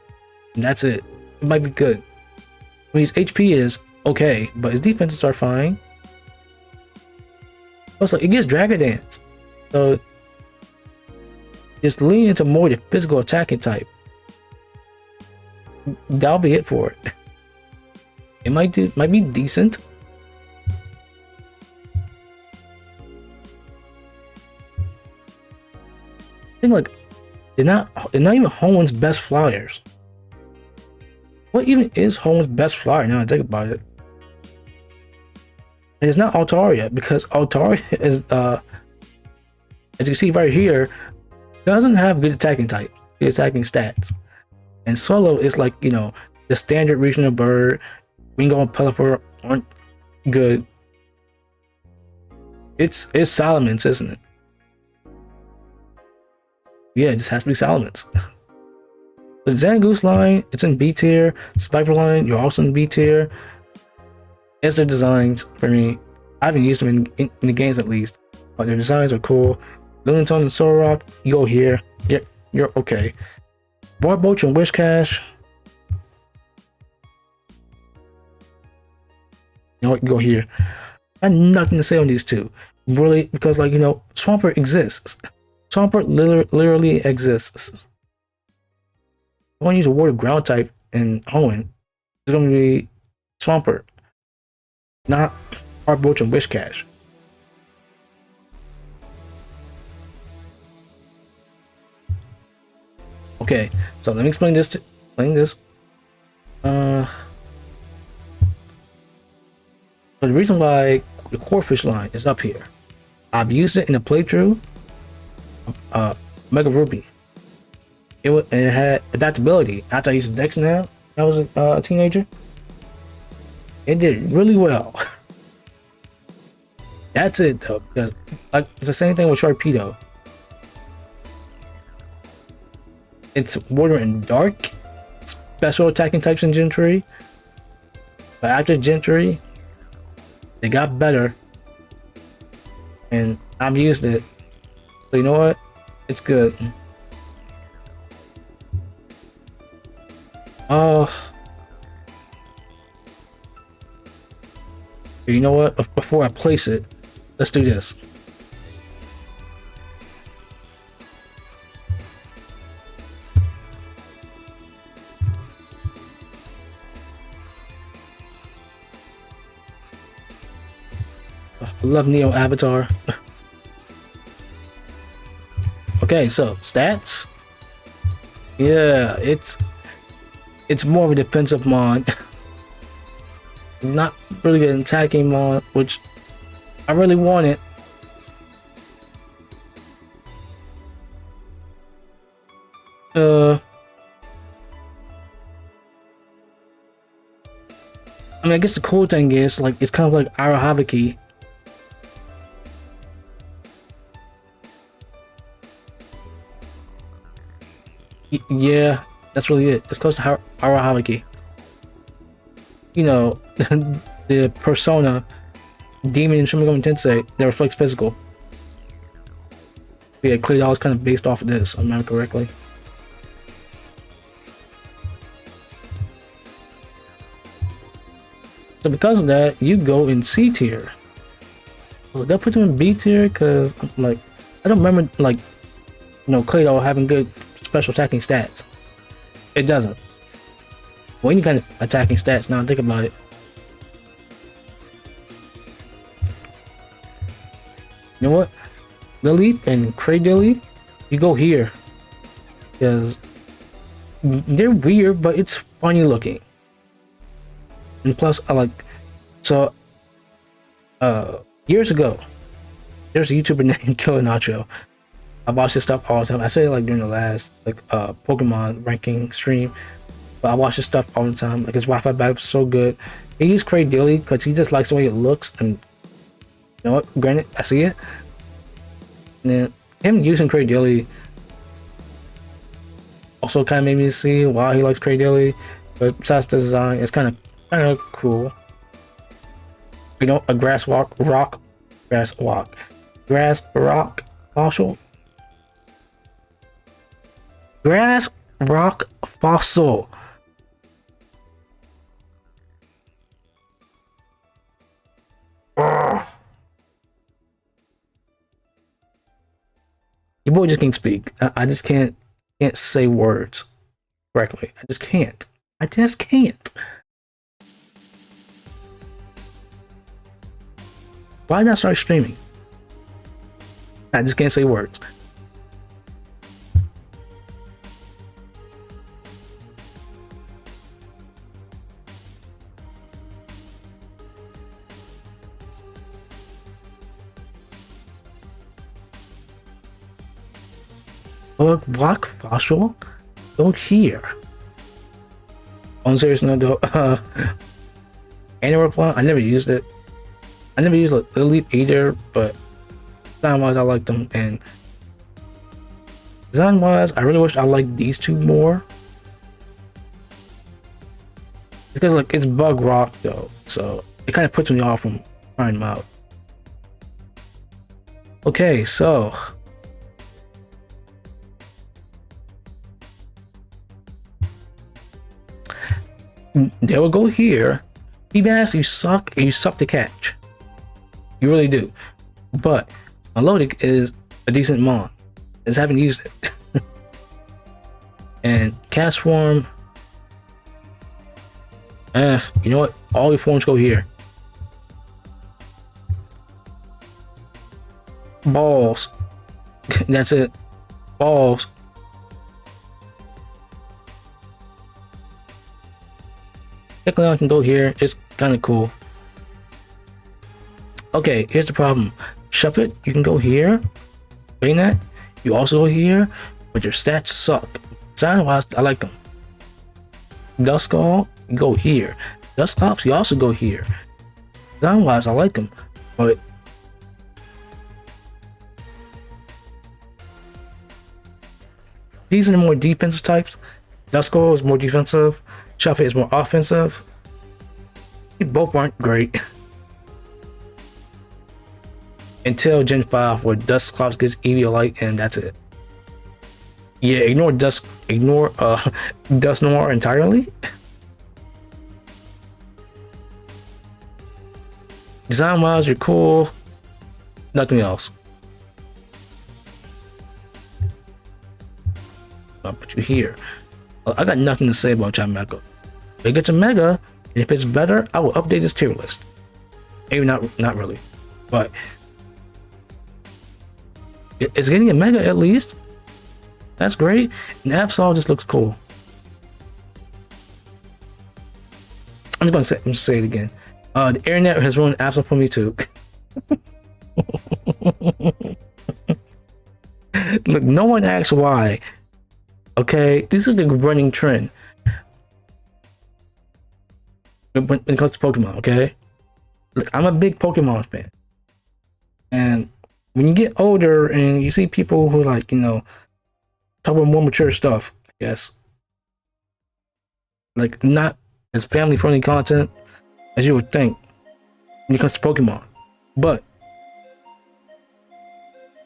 that's it. It might be good. I mean, his HP is okay, but his defenses are fine. Also, it gets Dragon Dance. So, just lean into more the physical attacking type. That'll be it for it. It might be decent. I think, like, they're not even Hoenn's best flyers. What even is Hoenn's best flyer now I think about it? And it's not Altaria, because Altaria is as you can see right here, doesn't have good attacking type, good attacking stats. And Solo is like, the standard regional bird. Wingo and Pelipper aren't good. It's Salamence, isn't it? Yeah, it just has to be Salamence. The Zangoose line, it's in B tier. Spiper line, you're also in B tier. It's their designs for me. I haven't used them in the games at least, but their designs are cool. Lilington and Solrock, you go here. Yep, you're okay. Barboach and Wishcash. You know what? Go here. I have nothing to say on these two, really, because, like, Swampert exists. Swampert literally exists. I want to use a word of ground type in Hoenn. It's going to be Swampert, not Barboach and Wishcash. Okay, so let me explain this. So the reason why the Corefish line is up here, I've used it in a playthrough Mega Ruby. It had adaptability. After I used Dex now, I was a teenager. It did really well. That's it though, because it's the same thing with Sharpedo. It's Water and Dark, special attacking types in Gen 3. But after Gen 3, they got better, and I've used it. So you know what? It's good. You know what? Before I place it, let's do this. I love Neo Avatar. Okay, so stats. Yeah, it's more of a defensive mod. Not really an attacking mod, which I really wanted. I mean, I guess the cool thing is, like, it's kind of like Arahabiki. Yeah, that's really it. It's close to Arahabiki. You know, the persona, demon in Shin Megami Tensei, that reflects physical. Yeah, Clay Doll is kind of based off of this, if I remember correctly. So because of that, you go in C tier. So they'll put you in B tier because, like, I don't remember, like, you know, Clay Doll having good special attacking stats. It doesn't. Well, any kind of attacking stats, now think about it. You know what? Lily and Cradilly, you go here. Because they're weird, but it's funny looking. And plus, I like... So, years ago, there's a YouTuber named Killer Nacho. I watch this stuff all the time. I say it like during the last Pokemon ranking stream, but I watch this stuff all the time. Like his Wi-Fi backup is so good. He uses Cradilly because he just likes the way it looks, and you know what? Granted, I see it. And then him using Cradilly also kind of made me see why he likes Cradilly. But besides the design, it's kind of cool. You know, a grass rock fossil. Grass rock fossil. Ugh. Your boy just can't speak. I just can't say words correctly. I just can't. Why not start streaming? I just can't say words. Block fossil? Don't hear. On serious note though, annual plan, I never used it. I never used the Elite either, but design wise I liked them, and design wise I really wish I liked these two more. Because like it's bug rock though, so it kind of puts me off from trying them out. Okay, so they will go here. Feebas, you suck, and you suck to catch. You really do. But Melodic is a decent mon. I just haven't used it. And Cast Form. You know what? All your forms go here. Balls. That's it. Balls. Technically, I can go here. It's kind of cool. Okay, here's the problem. Shuffit, you can go here. Baynet, you also go here, but your stats suck. Design-wise, I like them. Duskull, you go here. Dusclops, you also go here. Design-wise, I like them, but these are the more defensive types. Duskull is more defensive. Shuffit is more offensive. They both aren't great. Until Gen 5 where Dusclops gets Eviolite and that's it. Yeah, ignore Dust Noir entirely. Design wise, you're cool. Nothing else. I'll put you here. I got nothing to say about Chimecha. If it gets a Mega, and if it's better, I will update this tier list. Maybe not really. but it's getting a mega at least. That's great. And Absol just looks cool. I'm just gonna say it again. The internet has ruined Absol for me too. Look, no one asks why. Okay, this is the running trend when it comes to Pokemon. Okay, look, I'm a big Pokemon fan, and when you get older and you see people who like, talk about more mature stuff, I guess, like not as family friendly content as you would think when it comes to Pokemon, but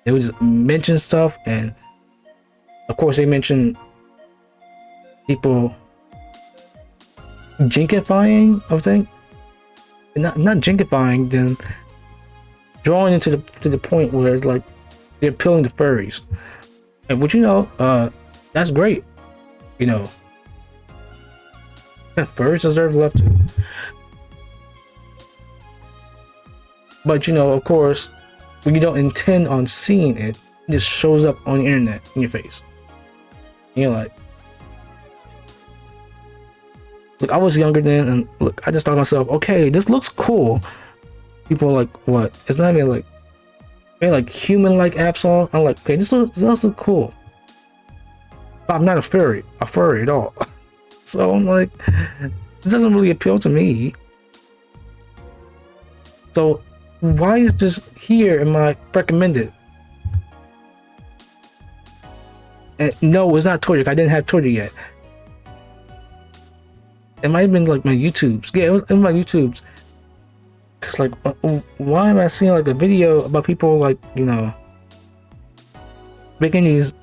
they would just mention stuff, and of course they mention people jinkifying, I would think. Not jinkifying, then drawing into the point where it's like they're appealing to furries. And would that's great. Furries deserve love too. But of course, when you don't intend on seeing it, it just shows up on the internet in your face. And you're like, look, I was younger then, and look, I just thought to myself, okay, this looks cool. People are like, what? It's not even like human-like Absol. I'm like, okay, this looks cool. But I'm not a furry at all. So I'm like, this doesn't really appeal to me. So why is this here in my recommended? And no, it's not Torchic. I didn't have Torchic yet. It might have been like my YouTubes. Yeah, it was in my YouTubes. It's like, why am I seeing like a video about people like, making these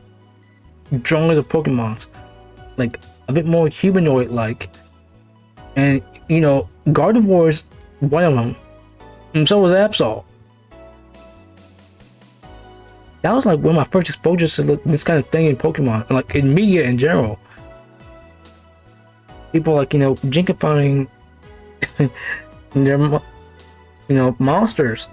drawings of Pokemons, like a bit more humanoid-like, and Gardevoir is one of them, and so was Absol. That was like one of my first exposures to this kind of thing in Pokemon, and like in media in general. People like jinkifying their monsters.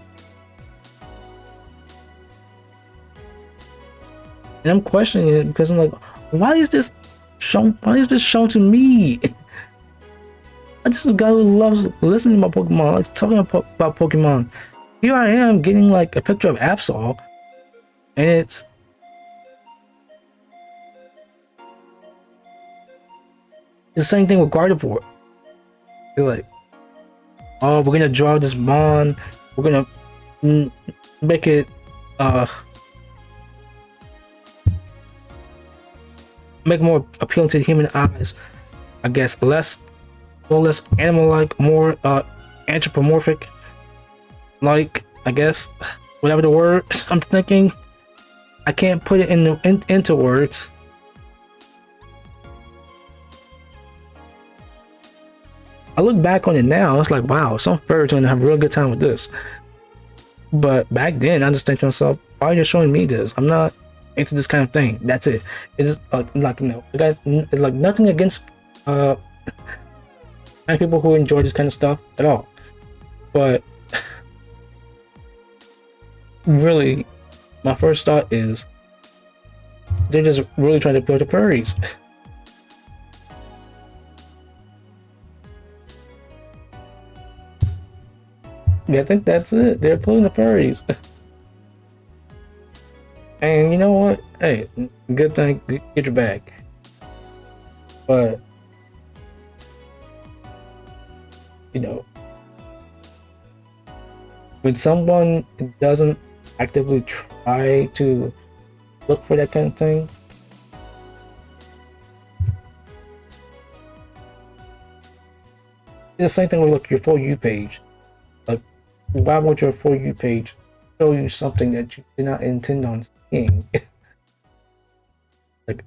And I'm questioning it because I'm like, why is this shown to me? I'm just a guy who loves listening to my Pokemon, like talking about Pokemon. Here I am getting like a picture of Absol, and it's the same thing with Gardevoir. They're like, oh, we're gonna draw this Mon, we're gonna make it make more appealing to the human eyes. I guess less animal-like, more anthropomorphic, like, I guess, whatever the word I'm thinking. I can't put it into words. I look back on it now, it's like, wow, some furries gonna have a real good time with this. But back then, I just think to myself, why are you showing me this? I'm not into this kind of thing. That's it. It's like I got like nothing against people who enjoy this kind of stuff at all. But really, my first thought is they're just really trying to appeal to furries. Yeah, I think that's it. They're pulling the furries. And you know what? Hey, good thing, get your bag. But, when someone doesn't actively try to look for that kind of thing, it's the same thing with like your For You page. Like, why would your For You page show you something that you did not intend on seeing? Like,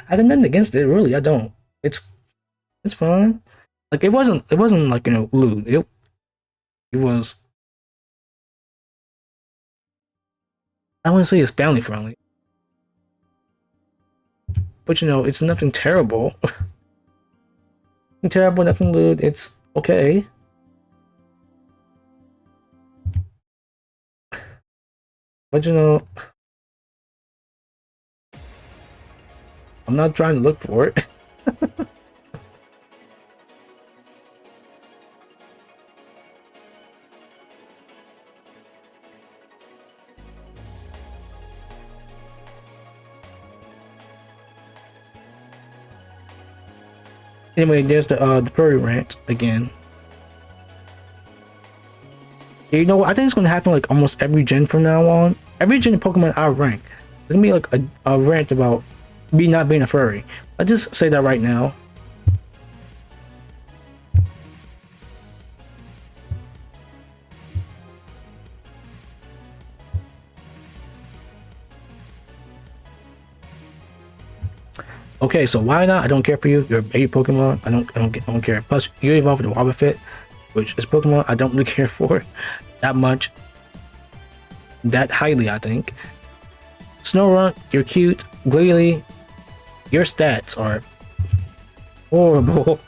I got nothing against it, really. I don't. It's fine. Like, it wasn't like lewd. It was. I wouldn't say it's family friendly, but it's nothing terrible. Nothing terrible, nothing lewd. It's okay. But you know, I'm not trying to look for it. Anyway, there's the furry rant again. You know what? I think it's gonna happen like almost every gen from now on. Every gen of Pokemon I rank, there's gonna be like a rant about me not being a furry. I just say that right now. Okay, so why not? I don't care for you. You're a baby Pokemon. I don't care. Plus, you evolved with a Wobbuffet, which is Pokemon I don't really care for that much, that highly. I think. Snorunt, you're cute. Glalie, your stats are horrible.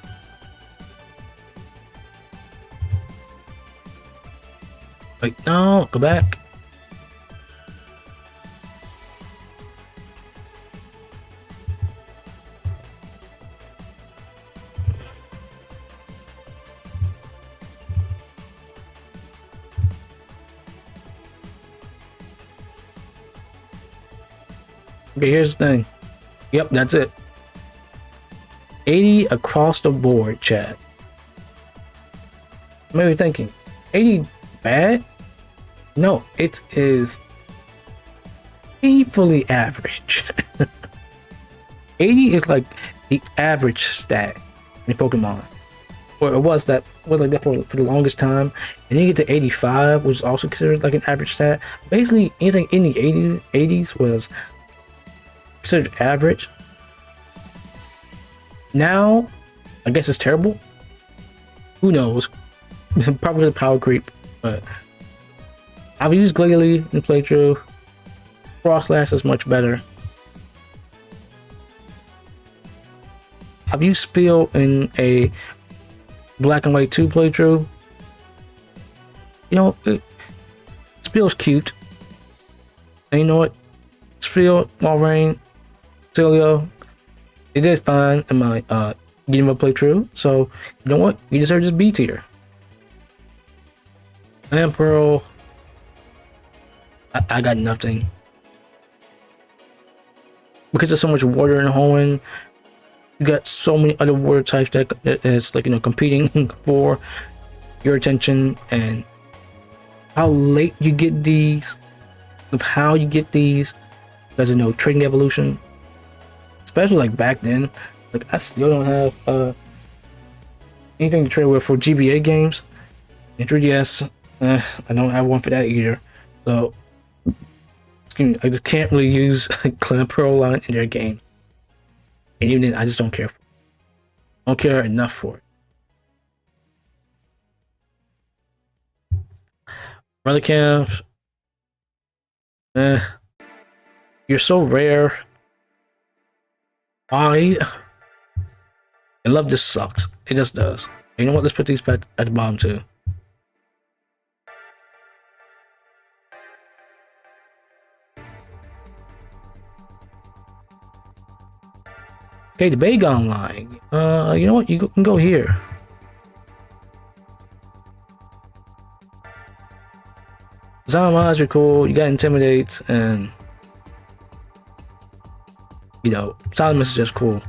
Like, no, go back. Okay, here's the thing. Yep, that's it. 80 across the board, chat. Maybe thinking, 80 bad? No, it is painfully average. 80 is like the average stat in Pokemon. Or it was like that for the longest time. And then you get to 85, which is also considered like an average stat. Basically, anything in the 80s was considered average. Now, I guess it's terrible. Who knows? Probably the power creep, but I've used Glalie in playthrough. Frostlass is much better. I've used Spill in a Black and White 2 playthrough. You know, Spill's cute. And you know what? Spill, Walrein, Celio, they did fine in my Game Up playthrough. So, you know what? You deserve this B tier. And Pearl, I got nothing. Because there's so much water in Hoenn, you got so many other water types that is like, you know, competing for your attention, and how late you get these, of how you get these, because, you know, trading evolution, especially like back then. Like, I still don't have anything to trade with for GBA games. And 3DS, I don't have one for that either. So I just can't really use Clan Pearl line in their game. And even then, I just don't care. I don't care enough for it. Relicanth, you're so rare. And love this sucks. It just does. And you know what? Let's put these back at the bottom too. Okay, the Bagon line. You know what? You can go here. Zama's are cool. You got Intimidate, and you know, Silent Message is cool.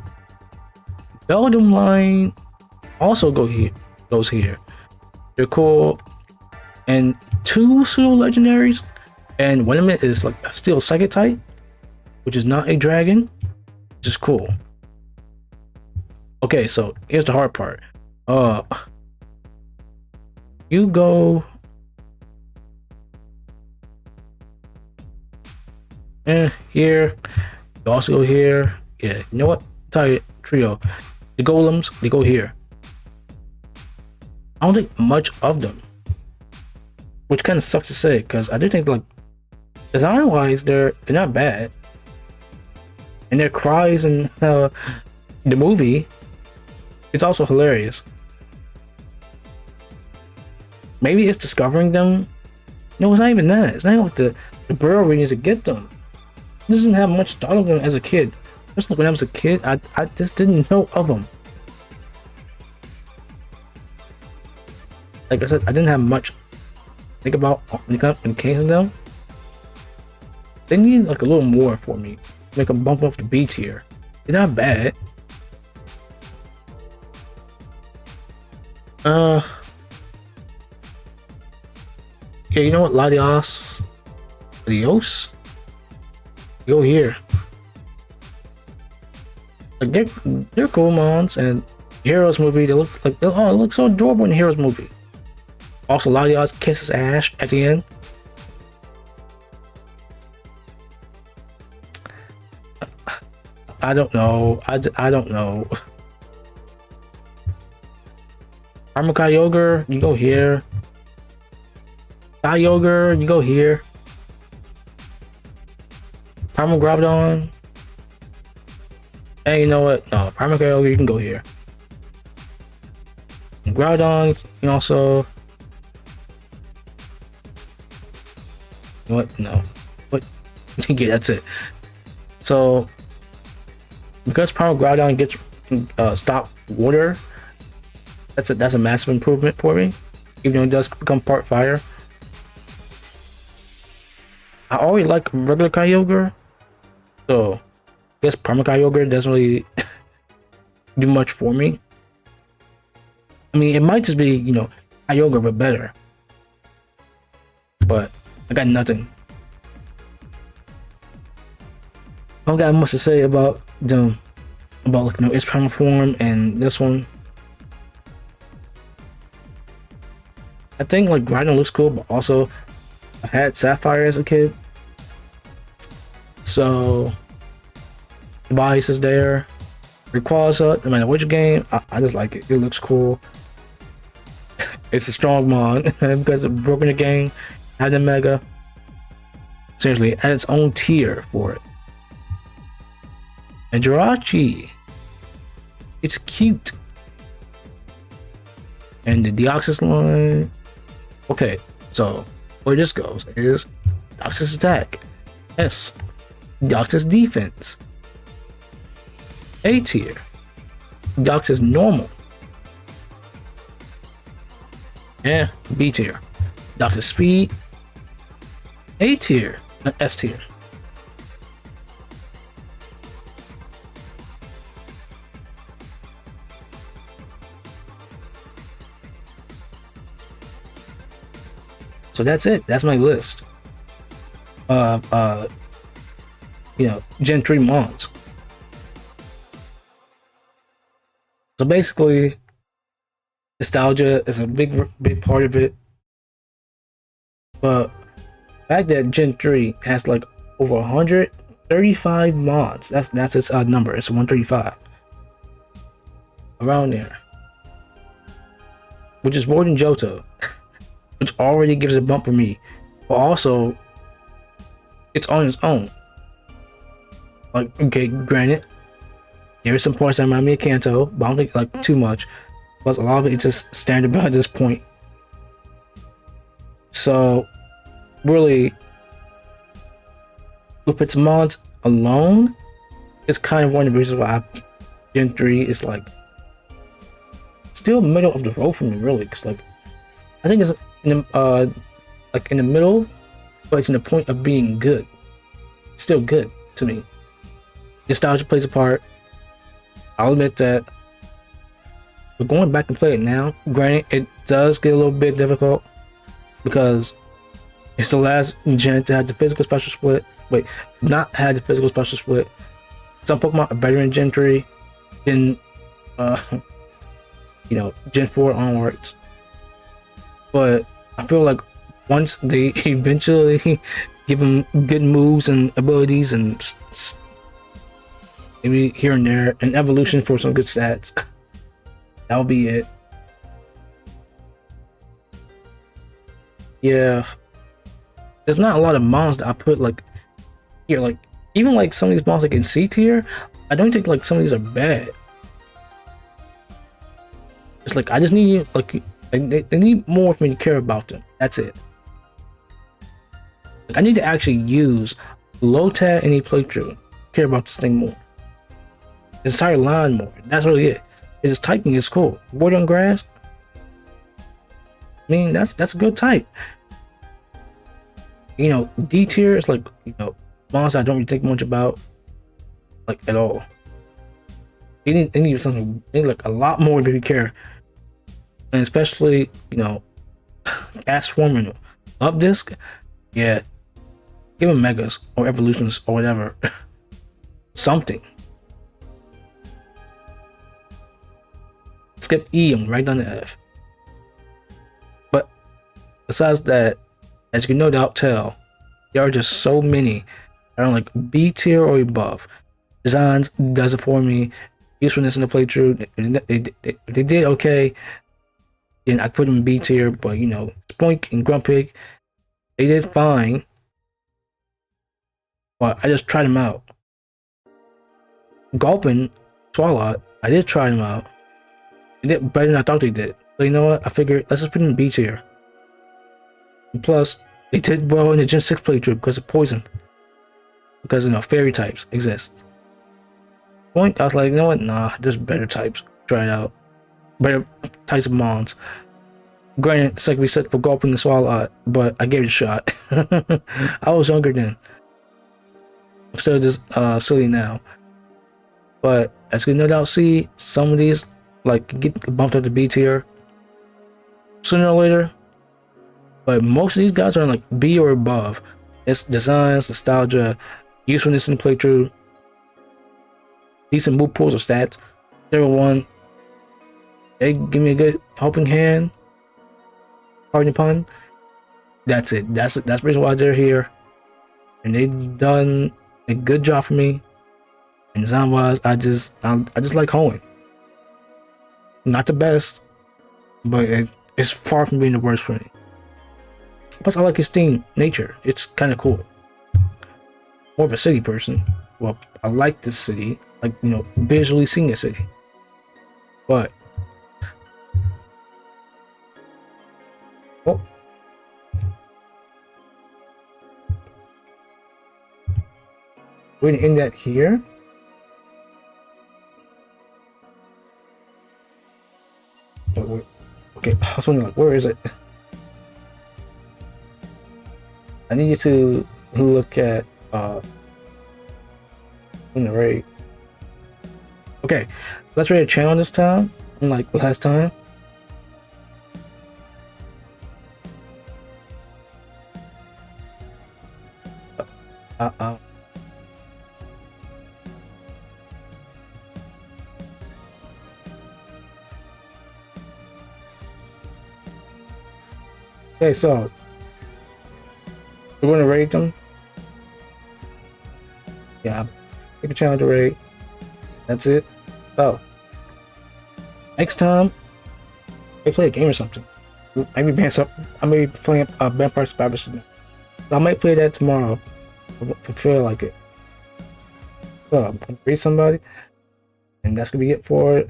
Beldum line also goes here. They're cool. And 2 pseudo legendaries, and one of them is like still Psychic type, which is not a dragon, which is cool. Okay, so here's the hard part. You go here. You also go here. Yeah, you know what? Target trio. The golems, they go here. I don't think much of them, which kind of sucks to say, because I do think, like, design wise, they're not bad, and their cries in the movie, it's also hilarious. Maybe it's discovering them. No, it's not even that. It's not even like the The bro we need to get them. He doesn't have much thought of them as a kid. Just like when I was a kid, I just didn't know of them. Like I said, I didn't have much to think about when it came to them. They need like a little more for me. Make them bump off the B tier. They're not bad. Yeah, you know what? Latios. Go here. Like they're cool mons, and Heroes movie, they look like, oh, it looks so adorable in the Heroes movie. Also, Latios kisses Ash at the end. I don't know. I don't know. Armor Kyogre, you go here. Kyogre, you go here. Primal Groudon. Hey, you know what? No, Primal Kyogre, you can go here. And Groudon, you can also. You know what? No. What? Yeah, that's it. So, because Primal Groudon gets stop water, that's a massive improvement for me. Even though it does become part fire. I already like regular Kyogre, so I guess Primal Kyogre doesn't really do much for me. I mean, it might just be, you know, Kyogre but better. But I got nothing. I don't got much to say about them, about, you know, its primal form and this one. I think like Groudon looks cool, but also I had Sapphire as a kid, so the bias is there. Rayquaza, no matter which game, I just like it. It looks cool. It's a strong mon because it broke in the game, had the Mega. Seriously, it had its own tier for it. And Jirachi, it's cute. And the Deoxys line. Okay, so where this goes is Deoxys attack, S, Deoxys defense, A tier, Deoxys normal, and B tier, Deoxys speed, A tier, and S tier. So that's it. That's my list. You know, Gen 3 mons. So basically, nostalgia is a big part of it. But the fact that Gen 3 has like over 135 mods. That's its number. It's 135. Around there. Which is more than Johto. Which already gives a bump for me, but also it's on its own. Like, okay, granted, there is some parts that remind me of Kanto, but I don't think like too much. Plus, a lot of it is just standard by this point. So, really, with its mods alone, it's kind of one of the reasons why Gen 3 is like still middle of the road for me, really. Cause like, I think it's in the like in the middle, but it's in the point of being good. It's still good to me. Nostalgia plays a part. I'll admit that. But going back and play it now, granted, it does get a little bit difficult because it's the last gen to have the physical special split. Wait, not had the physical special split. Some Pokemon are better in Gen 3 than you know, Gen 4 onwards. But I feel like once they eventually give them good moves and abilities and maybe here and there an evolution for some good stats, that'll be it. Yeah, there's not a lot of mons that I put like here, like even like some of these mons like in C tier. I don't think like some of these are bad. It's like I just need like they need more for me to care about them. That's it. Like, I need to actually use low tab any playthrough. Care about this thing more. This entire line more. That's really it. It's typing is cool. Wood on grass. I mean, that's a good type. You know, D tier is like, you know, monsters I don't really think much about, like, at all. They need something. They need like a lot more baby care, and especially, you know, gas swarming up disc. Yeah, give them megas or evolutions or whatever. Something. Skip E and right down to F. But besides that, as you can no doubt tell, there are just so many that are like B tier or above. Designs does it for me. Usefulness in the playthrough, they did okay. And I put them in B tier, but you know, Spoink and Grumpig, they did fine. But I just tried them out. Gulpin, Swallow, I did try them out. They did better than I thought they did. So you know what? I figured let's just put them in B tier. And plus, they did well in the Gen 6 playthrough because of poison. Because, you know, fairy types exist. Point, I was like, you know what? Nah, there's better types. Try it out. Better types of mons. Granted, it's like we said for Gulping and Swallow, but I gave it a shot. I was younger then. I'm still just silly now. But as you can no doubt see, some of these like get bumped up to B tier sooner or later. But most of these guys are like B or above. It's designs, nostalgia, usefulness in the playthrough, decent move pools or stats. 0-1. They give me a good helping hand. Pardon the pun. That's it. That's the reason why they're here. And they've done a good job for me. And design wise, I just like Hoenn. Not the best, but it's far from being the worst for me. Plus, I like his theme, nature. It's kind of cool. More of a city person. Well, I like this city, like, you know, visually seeing a city. But oh, we're gonna end that here. Oh, okay, I was wondering, like, where is it? I need you to look at in the raid. Okay, let's raid a channel this time, unlike last time. Okay, so we're going to raid them. Yeah, pick a channel to raid. That's it. So next time, I play a game or something. Maybe I may be playing Vampire Survivors. So I might play that tomorrow if I feel like it. So I'm gonna raid somebody, and that's gonna be it for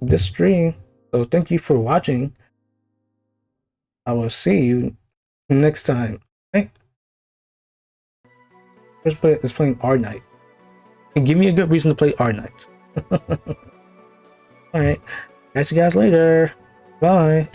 this stream. So thank you for watching. I will see you next time. Okay? Let's playing R Night. And give me a good reason to play R Nights. Alright. Catch you guys later. Bye.